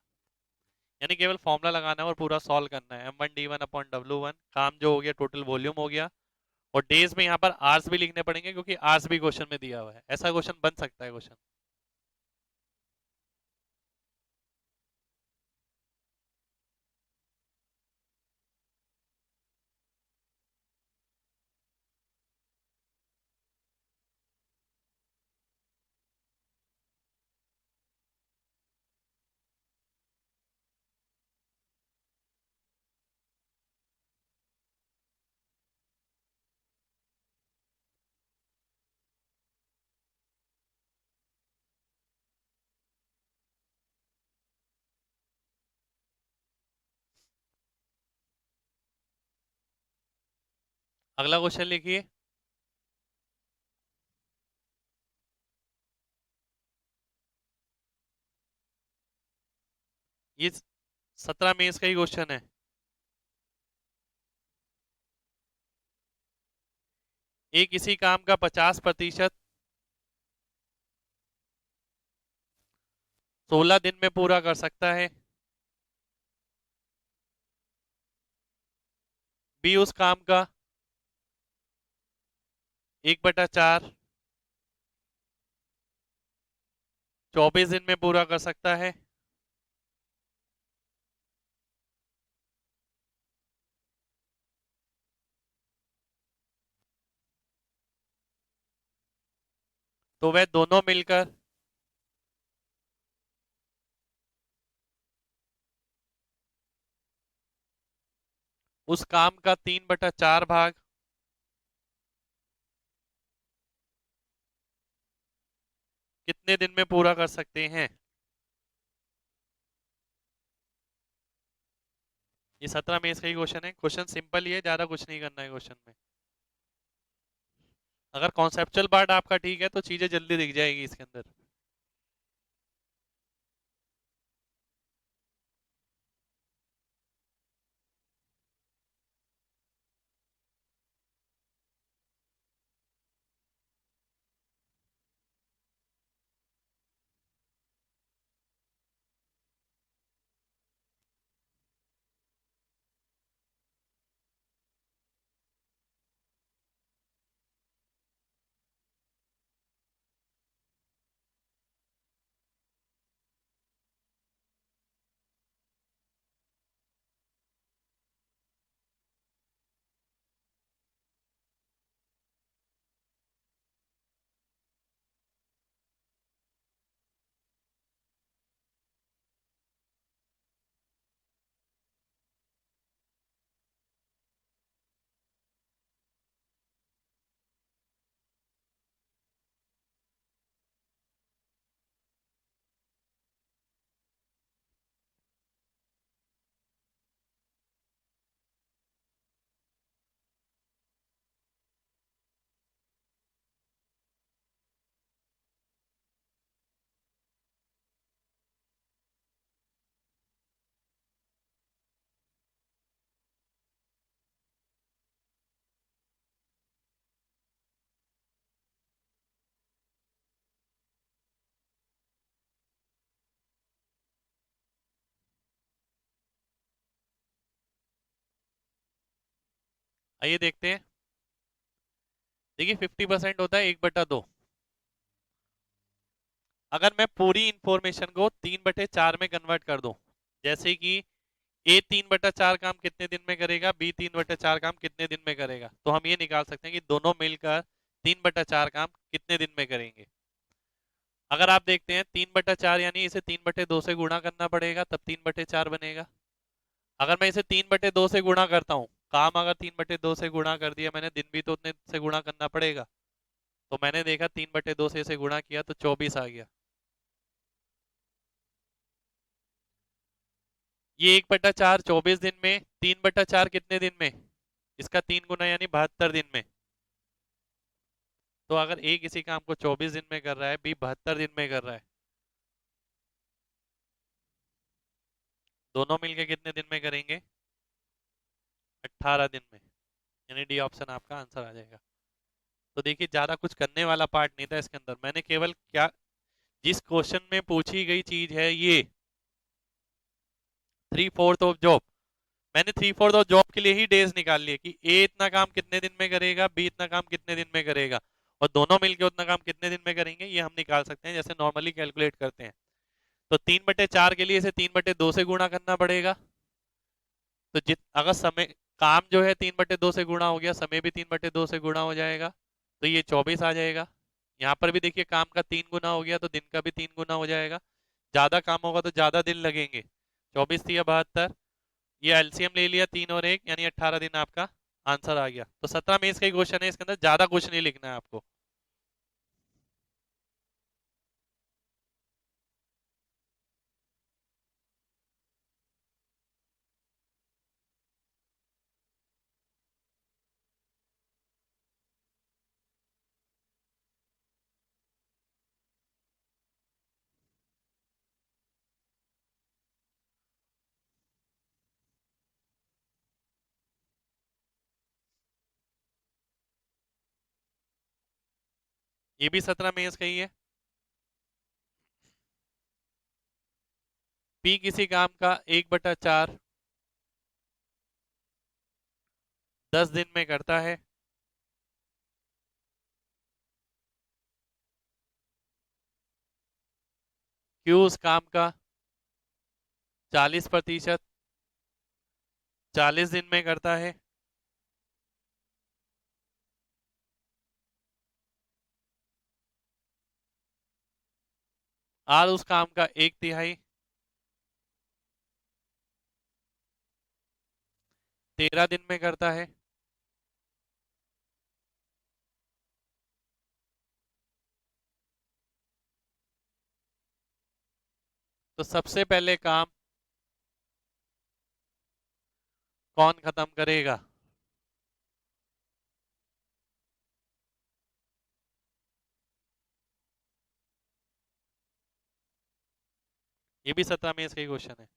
यानी केवल फॉर्मूला लगाना है और पूरा सॉल्व करना है। M1 D1/W1, काम जो हो गया टोटल वॉल्यूम हो गया, और डेज में यहाँ पर आवर्स भी लिखने पड़ेंगे क्योंकि आवर्स भी क्वेश्चन में दिया हुआ है। ऐसा क्वेश्चन बन सकता है क्वेश्चन। अगला क्वेश्चन लिखिए। ये 17 में का ही क्वेश्चन है। एक इसी काम का 50% 16 दिन में पूरा कर सकता है। बी उस काम का 1/4 24 दिन में पूरा कर सकता है। तो वह दोनों मिलकर उस काम का 3/4 भाग कितने दिन में पूरा कर सकते हैं। ये 17 में का ही क्वेश्चन है। क्वेश्चन सिंपल ही है, ज्यादा कुछ नहीं करना है क्वेश्चन में। अगर कॉन्सेप्चुअल पार्ट आपका ठीक है तो चीजें जल्दी दिख जाएगी इसके अंदर। आइए देखते हैं। देखिए 50% होता है 1/2, अगर मैं पूरी इंफॉर्मेशन को 3/4 में कन्वर्ट कर दूं, जैसे कि A 3/4 काम कितने दिन में करेगा, B 3/4 काम कितने दिन में करेगा, तो हम ये निकाल सकते हैं कि दोनों मिलकर 3/4 काम कितने दिन में करेंगे। अगर आप देखते हैं 3/4 यानी इसे 3/2 से गुणा करना पड़ेगा, तब 3/4 बनेगा। अगर मैं इसे 3/2 से गुणा करता हूँ, काम अगर 3/2 से गुणा कर दिया मैंने, दिन भी तो उतने से गुणा करना पड़ेगा। तो मैंने देखा 3/2 से इसे गुणा किया तो 24 आ गया। ये 1/4 24 दिन में, 3/4 कितने दिन में, इसका 3 गुना यानी 72 दिन में। तो अगर ए किसी काम को 24 दिन में कर रहा है, बी 72 दिन में कर रहा है, दोनों मिलके कितने दिन में करेंगे, 18 दिन में। यानी डी ऑप्शन आपका आंसर आ जाएगा। तो देखिए ज्यादा कुछ करने वाला पार्ट नहीं था इसके अंदर, मैंने केवल क्या, जिस क्वेश्चन में पूछी गई चीज है ये 3/4 ऑफ जॉब, मैंने 3/4 ऑफ जॉब के लिए ही डेज निकाल लिए कि ए इतना काम कितने दिन में करेगा, बी इतना काम कितने दिन में करेगा, और दोनों मिलके उतना काम कितने दिन में करेंगे, ये हम निकाल सकते हैं जैसे नॉर्मली कैलकुलेट करते हैं। तो 3/4 के लिए इसे 3/2 से गुणा करना पड़ेगा। तो जित अगर समय, काम जो है 3/2 से गुणा हो गया, समय भी 3/2 से गुणा हो जाएगा, तो ये 24 आ जाएगा। यहाँ पर भी देखिए काम का 3 गुना हो गया तो दिन का भी 3 गुना हो जाएगा। ज्यादा काम होगा तो ज्यादा दिन लगेंगे, 24 या 72, ये एलसीएम ले लिया 3 और 1 यानी 18 दिन आपका आंसर आ गया। तो 17 में इसका क्वेश्चन है, इसके अंदर ज्यादा कुछ नहीं लिखना है आपको। ये भी 17 में इसका ही है। पी किसी काम का 1/4 10 दिन में करता है, क्यू उस काम का 40% 40 दिन में करता है, आर उस काम का 1/3 13 दिन में करता है। तो सबसे पहले काम कौन खत्म करेगा, ये भी 17 में इसका क्वेश्चन है।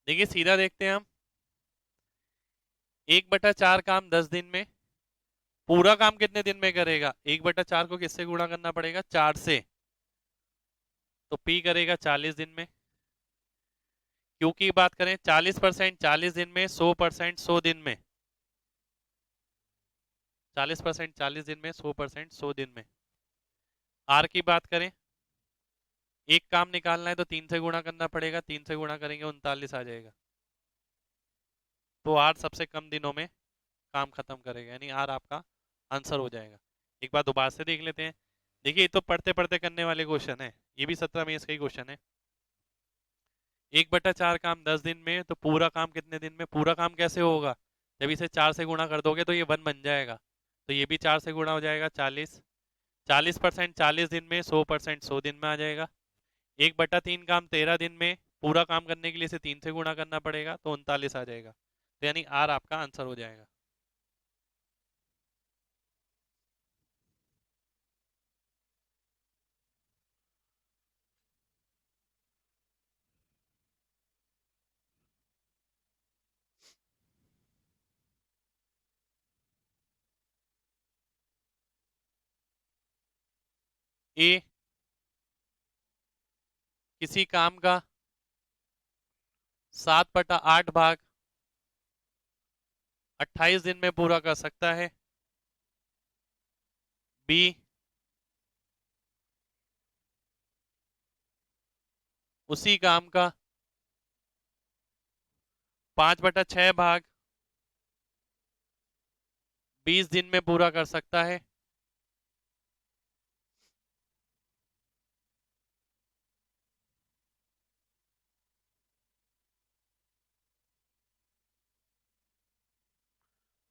देखिए सीधा देखते हैं हम, 1/4 काम 10 दिन में, पूरा काम कितने दिन में करेगा, 1/4 को किससे गुणा करना पड़ेगा, 4 से, तो पी करेगा 40 दिन में। क्यू की बात करें 40% 40 दिन में, 100% 100 दिन में, 40% 40 दिन में, 100% 100 दिन में। आर की बात करें, एक काम निकालना है तो 3 से गुणा करना पड़ेगा, 3 से गुणा करेंगे 39 आ जाएगा। तो आर सबसे कम दिनों में काम खत्म करेगा, यानी आर आपका आंसर हो जाएगा। एक बार दोबारा से देख लेते हैं, देखिए ये तो पढ़ते पढ़ते करने वाले क्वेश्चन है, ये भी 17 में इसका ही क्वेश्चन है। 1/4 काम 10 दिन में, तो पूरा काम कितने दिन में? पूरा काम कैसे होगा? जब इसे 4 से गुणा कर दोगे तो ये 1 बन जाएगा, तो ये भी 4 से गुणा हो जाएगा, 40। 40% 40 दिन में, 100% 100 दिन में आ जाएगा। 1/3 काम 13 दिन में, पूरा काम करने के लिए इसे 3 से गुणा करना पड़ेगा, तो 39 आ जाएगा। तो यानी आर आपका आंसर हो जाएगा। ए, किसी काम का 7/8 भाग 28 दिन में पूरा कर सकता है। बी, उसी काम का 5/6 भाग 20 दिन में पूरा कर सकता है।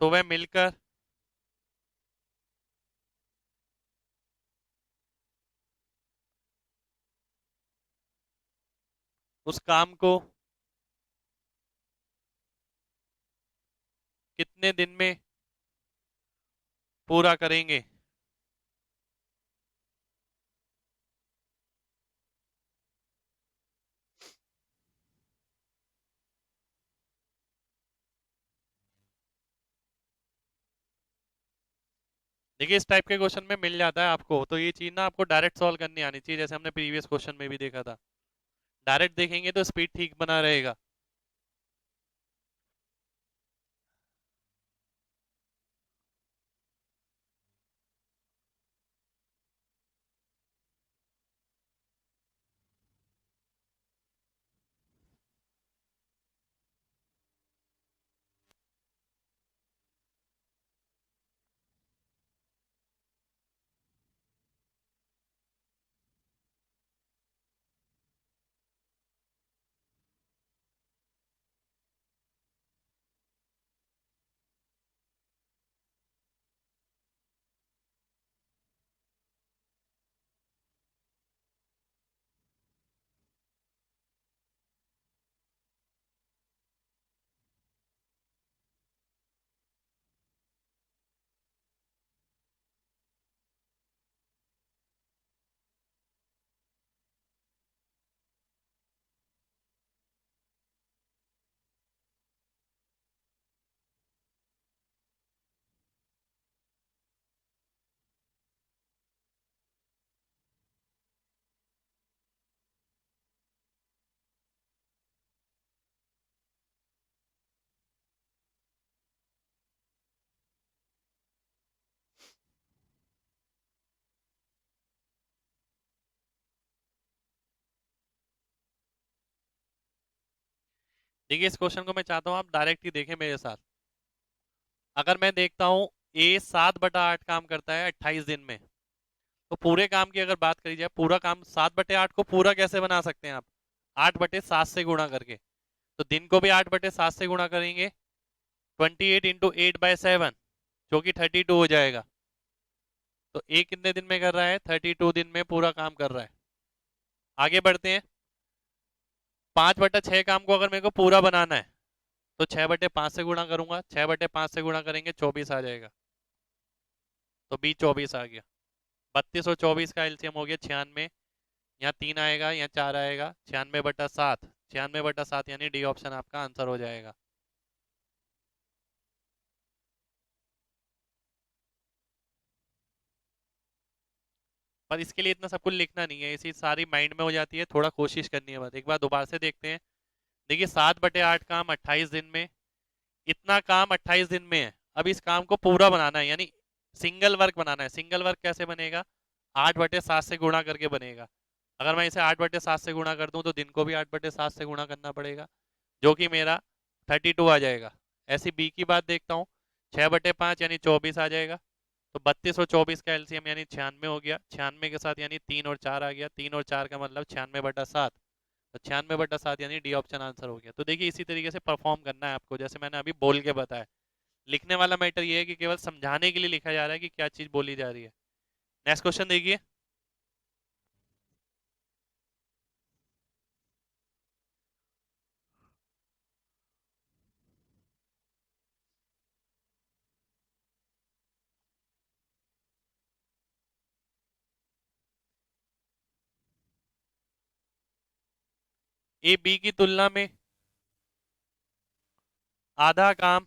तो वह मिलकर उस काम को कितने दिन में पूरा करेंगे? देखिए इस टाइप के क्वेश्चन में मिल जाता है आपको, तो ये चीज ना आपको डायरेक्ट सॉल्व करनी आनी चाहिए, जैसे हमने प्रीवियस क्वेश्चन में भी देखा था। डायरेक्ट देखेंगे तो स्पीड ठीक बना रहेगा। देखिए इस क्वेश्चन को मैं चाहता हूँ आप डायरेक्ट ही देखें मेरे साथ। अगर मैं देखता हूँ ए 7/8 काम करता है 28 दिन में, तो पूरे काम की अगर बात करी जाए, पूरा काम 7/8 को पूरा कैसे बना सकते हैं आप? 8/7 से गुणा करके। तो दिन को भी 8/7 से गुणा करेंगे, 28 × 8/7, जो कि 32 हो जाएगा। तो ए कितने दिन में कर रहा है? 32 दिन में पूरा काम कर रहा है। आगे बढ़ते हैं। 5/6 काम को अगर मेरे को पूरा बनाना है, तो 6/5 से गुणा करूंगा, 6/5 से गुणा करेंगे 24 आ जाएगा, तो बी 24 आ गया। 32 और 24 का एलसीएम हो गया 96। यहाँ 3 आएगा, यहाँ 4 आएगा, 96/7, 96/7 यानी डी ऑप्शन आपका आंसर हो जाएगा। पर इसके लिए इतना सब कुछ लिखना नहीं है, इसी सारी माइंड में हो जाती है, थोड़ा कोशिश करनी है बस। एक बार दोबारा से देखते हैं। देखिए 7/8 काम 28 दिन में, इतना काम 28 दिन में है। अब इस काम को पूरा बनाना है, यानी सिंगल वर्क बनाना है। सिंगल वर्क कैसे बनेगा? 8/7 से गुणा करके बनेगा। अगर मैं इसे 8/7 से गुणा कर दूं, तो दिन को भी 8/7 से गुणा करना पड़ेगा, जो कि मेरा 32 आ जाएगा। ऐसी बी की बात देखता हूँ, 6/5 यानी 24 आ जाएगा। तो 32 और 24 का एलसीएम यानी 96 हो गया, 96 के साथ यानी 3 और 4 आ गया, 3 और 4 का मतलब 96/7, तो 96/7 यानी डी ऑप्शन आंसर हो गया। तो देखिए इसी तरीके से परफॉर्म करना है आपको, जैसे मैंने अभी बोल के बताया। लिखने वाला मैटर ये है कि केवल समझाने के लिए लिखा जा रहा है कि क्या चीज बोली जा रही है। नेक्स्ट क्वेश्चन देखिए। ए बी की तुलना में आधा काम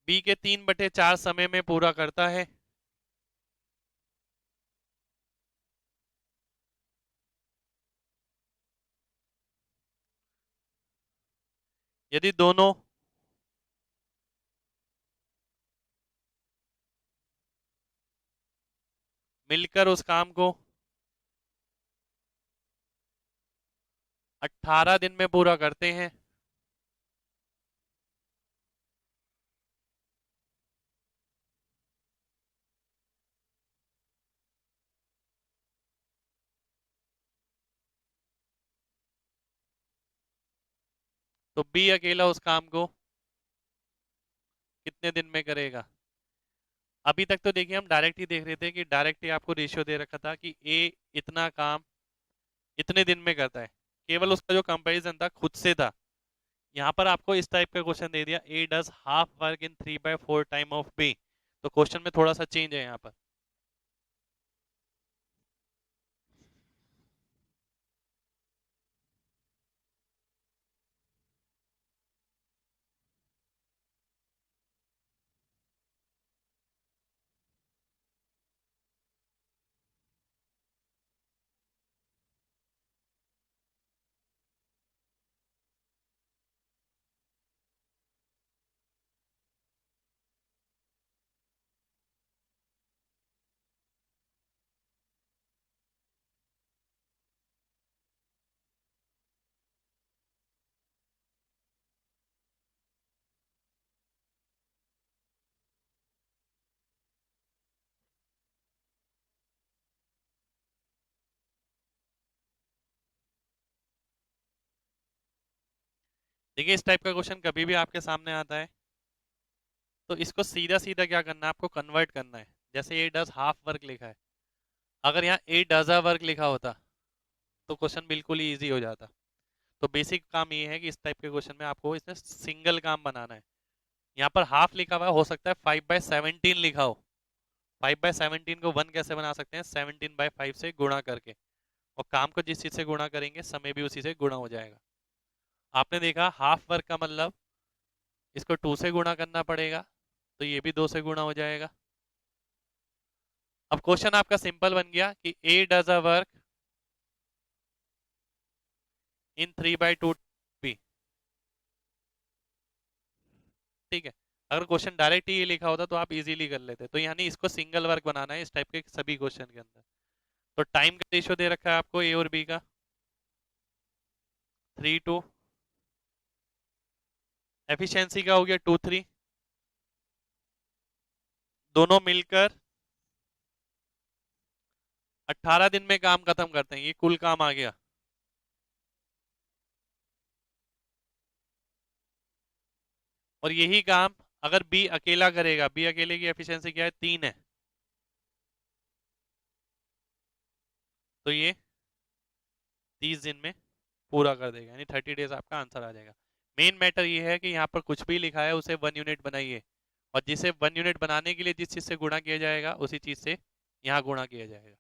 बी के 3/4 समय में पूरा करता है। यदि दोनों मिलकर उस काम को 18 दिन में पूरा करते हैं। तो बी अकेला उस काम को कितने दिन में करेगा। अभी तक तो देखिए हम डायरेक्ट ही देख रहे थे कि डायरेक्ट ही आपको रेशियो दे रखा था कि ए इतना काम इतने दिन में करता है, केवल उसका जो कंपैरिजन था खुद से था। यहाँ पर आपको इस टाइप का क्वेश्चन दे दिया, A does half work in 3/4 time of B. तो क्वेश्चन में थोड़ा सा चेंज है यहाँ पर। देखिए इस टाइप का क्वेश्चन कभी भी आपके सामने आता है तो इसको सीधा सीधा क्या करना है, आपको कन्वर्ट करना है। जैसे ए डज हाफ वर्क लिखा है, अगर यहाँ ए डज अ वर्क लिखा होता तो क्वेश्चन बिल्कुल ही ईजी हो जाता। तो बेसिक काम ये है कि इस टाइप के क्वेश्चन में आपको इसमें सिंगल काम बनाना है। यहाँ पर हाफ लिखा हुआ है, हो सकता है 5/17 लिखा हो। 5/17 को 1 कैसे बना सकते हैं, 17/5 से गुणा करके। और काम को जिस चीज से गुणा करेंगे समय भी उसी से गुणा हो जाएगा। आपने देखा हाफ वर्क का मतलब इसको 2 से गुणा करना पड़ेगा, तो ये भी 2 से गुणा हो जाएगा। अब क्वेश्चन आपका सिंपल बन गया कि A does a work in 3/2 B. ठीक है, अगर क्वेश्चन डायरेक्ट ही ये लिखा होता तो आप इजीली कर लेते। तो यानी इसको सिंगल वर्क बनाना है इस टाइप के सभी क्वेश्चन के अंदर। तो टाइम का रेशियो दे रखा है आपको ए और बी का 3:2। एफिशिएंसी का हो गया 2:3। दोनों मिलकर 18 दिन में काम खत्म करते हैं, ये कुल काम आ गया। और यही काम अगर बी अकेला करेगा, बी अकेले की एफिशिएंसी क्या है, 3 है, तो ये 30 दिन में पूरा कर देगा, यानी 30 डेज आपका आंसर आ जाएगा। मेन मैटर ये है कि यहाँ पर कुछ भी लिखा है उसे 1 यूनिट बनाइए, और जिसे 1 यूनिट बनाने के लिए जिस चीज से गुणा किया जाएगा उसी चीज से यहाँ गुणा किया जाएगा।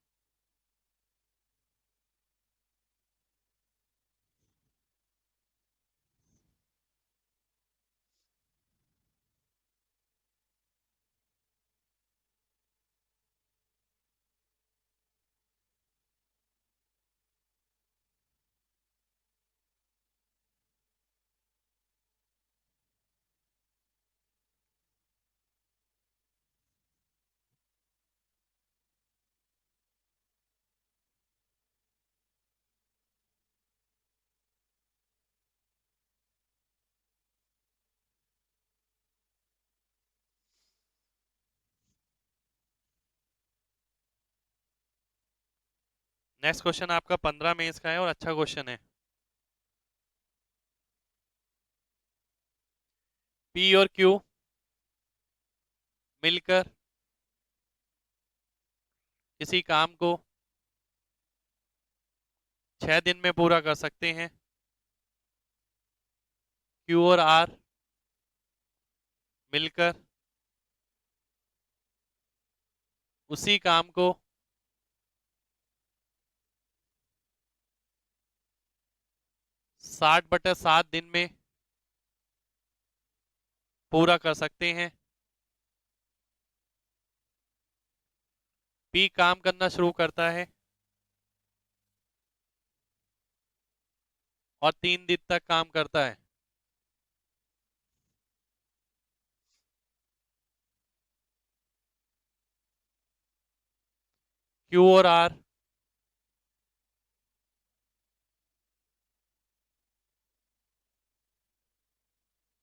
नेक्स्ट क्वेश्चन आपका 15 में इसका है और अच्छा क्वेश्चन है। पी और क्यू मिलकर किसी काम को 6 दिन में पूरा कर सकते हैं। क्यू और आर मिलकर उसी काम को 60/7 दिन में पूरा कर सकते हैं। पी काम करना शुरू करता है और 3 दिन तक काम करता है। क्यू और आर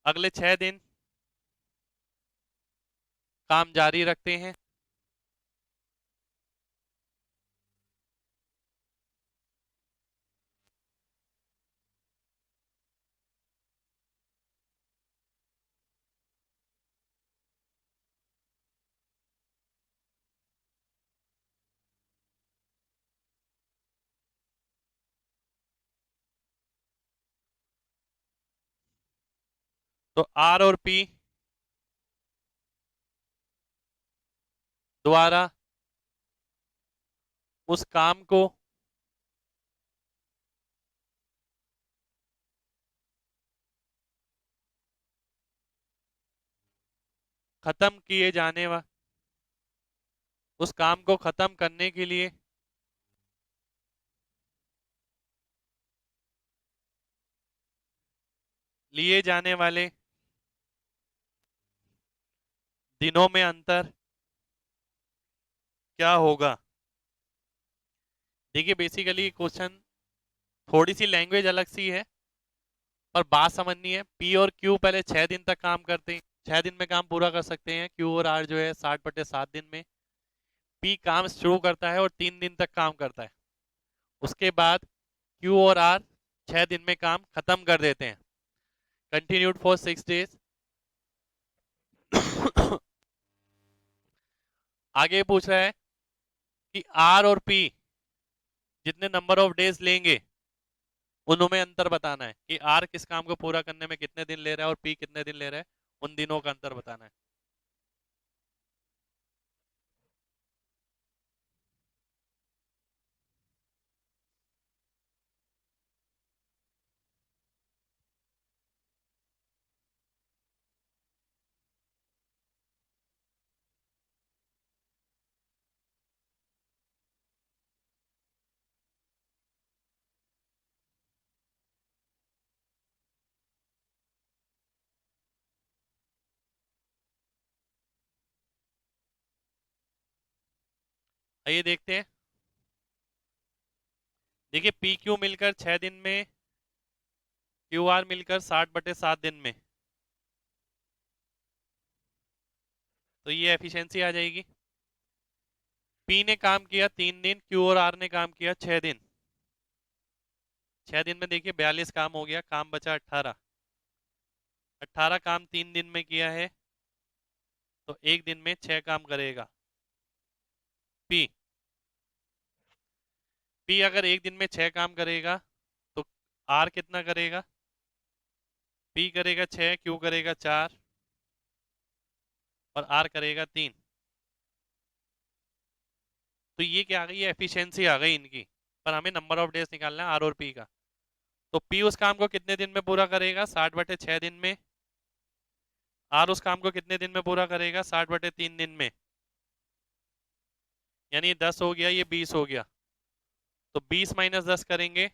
अगले 6 दिन काम जारी रखते हैं। तो आर और पी द्वारा उस काम को खत्म किए जाने वा उस काम को खत्म करने के लिए लिए जाने वाले दिनों में अंतर क्या होगा। देखिए बेसिकली क्वेश्चन थोड़ी सी लैंग्वेज अलग सी है पर बात समझनी है। पी और क्यू पहले 6 दिन तक काम करते हैं, 6 दिन में काम पूरा कर सकते हैं। क्यू और आर जो है 60/7 दिन में। पी काम शुरू करता है और 3 दिन तक काम करता है। उसके बाद क्यू और आर 6 दिन में काम खत्म कर देते हैं। Continued for 6 days. आगे पूछ रहा है कि आर और पी जितने नंबर ऑफ डेज लेंगे उनमें अंतर बताना है कि आर किस काम को पूरा करने में कितने दिन ले रहा है और पी कितने दिन ले रहा है, उन दिनों का अंतर बताना है। आइए देखते हैं। देखिए पी क्यू मिलकर 6 दिन में, क्यू आर मिलकर 60/7 दिन में, तो ये एफिशिएंसी आ जाएगी। पी ने काम किया 3 दिन, क्यू और आर ने काम किया 6 दिन। 6 दिन में देखिए 42 काम हो गया, काम बचा 18। 18 काम 3 दिन में किया है तो एक दिन में 6 काम करेगा पी। पी अगर एक दिन में 6 काम करेगा तो आर कितना करेगा। पी करेगा 6, क्यू करेगा 4 और आर करेगा 3। तो ये क्या आ गई, ये एफिशिएंसी आ गई इनकी। पर हमें नंबर ऑफ डेज निकालना है आर और पी का। तो पी उस काम को कितने दिन में पूरा करेगा, 60/6 दिन में। आर उस काम को कितने दिन में पूरा करेगा, 60/3 दिन में। यानी ये 10 हो गया, ये 20 हो गया। तो 20 - 10 करेंगे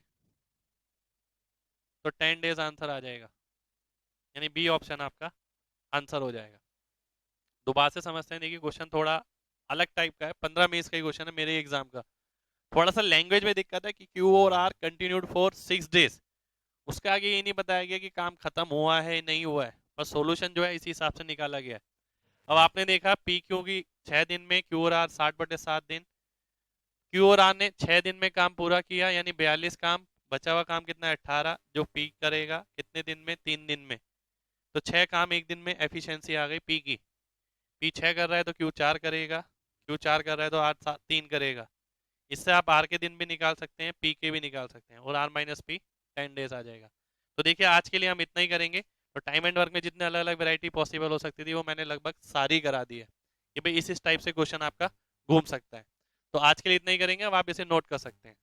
तो 10 डेज आंसर आ जाएगा। यानी बी ऑप्शन आपका आंसर हो जाएगा। दोबारा से समझते हैं। देखिए क्वेश्चन थोड़ा अलग टाइप का है, 15 में इसका ही क्वेश्चन है मेरे एग्जाम का। थोड़ा सा लैंग्वेज में दिक्कत है कि क्यू और आर कंटिन्यूड फॉर 6 डेज। उसके आगे ये नहीं बताया गया कि काम खत्म हुआ है नहीं हुआ है, बस सॉल्यूशन जो है इसी हिसाब से निकाला गया है। अब आपने देखा पी क्यू की 6 दिन में, क्यू और आर 60/7 दिन। क्यू और आर ने 6 दिन में काम पूरा किया, यानी 42 काम, बचा हुआ काम कितना है 18, जो पी करेगा कितने दिन में, 3 दिन में। तो 6 काम एक दिन में, एफिशिएंसी आ गई पी की। पी 6 कर रहा है तो क्यू 4 करेगा, क्यू 4 कर रहा है तो आर 3 करेगा। इससे आप आर के दिन भी निकाल सकते हैं, पी के भी निकाल सकते हैं, और आर माइनस पी 10 डेज आ जाएगा। तो देखिए आज के लिए हम इतना ही करेंगे। तो टाइम एंड वर्क में जितने अलग अलग वैरायटी पॉसिबल हो सकती थी वो मैंने लगभग सारी करा दी है कि भाई इस टाइप से क्वेश्चन आपका घूम सकता है। तो आज के लिए इतना ही करेंगे, अब आप इसे नोट कर सकते हैं।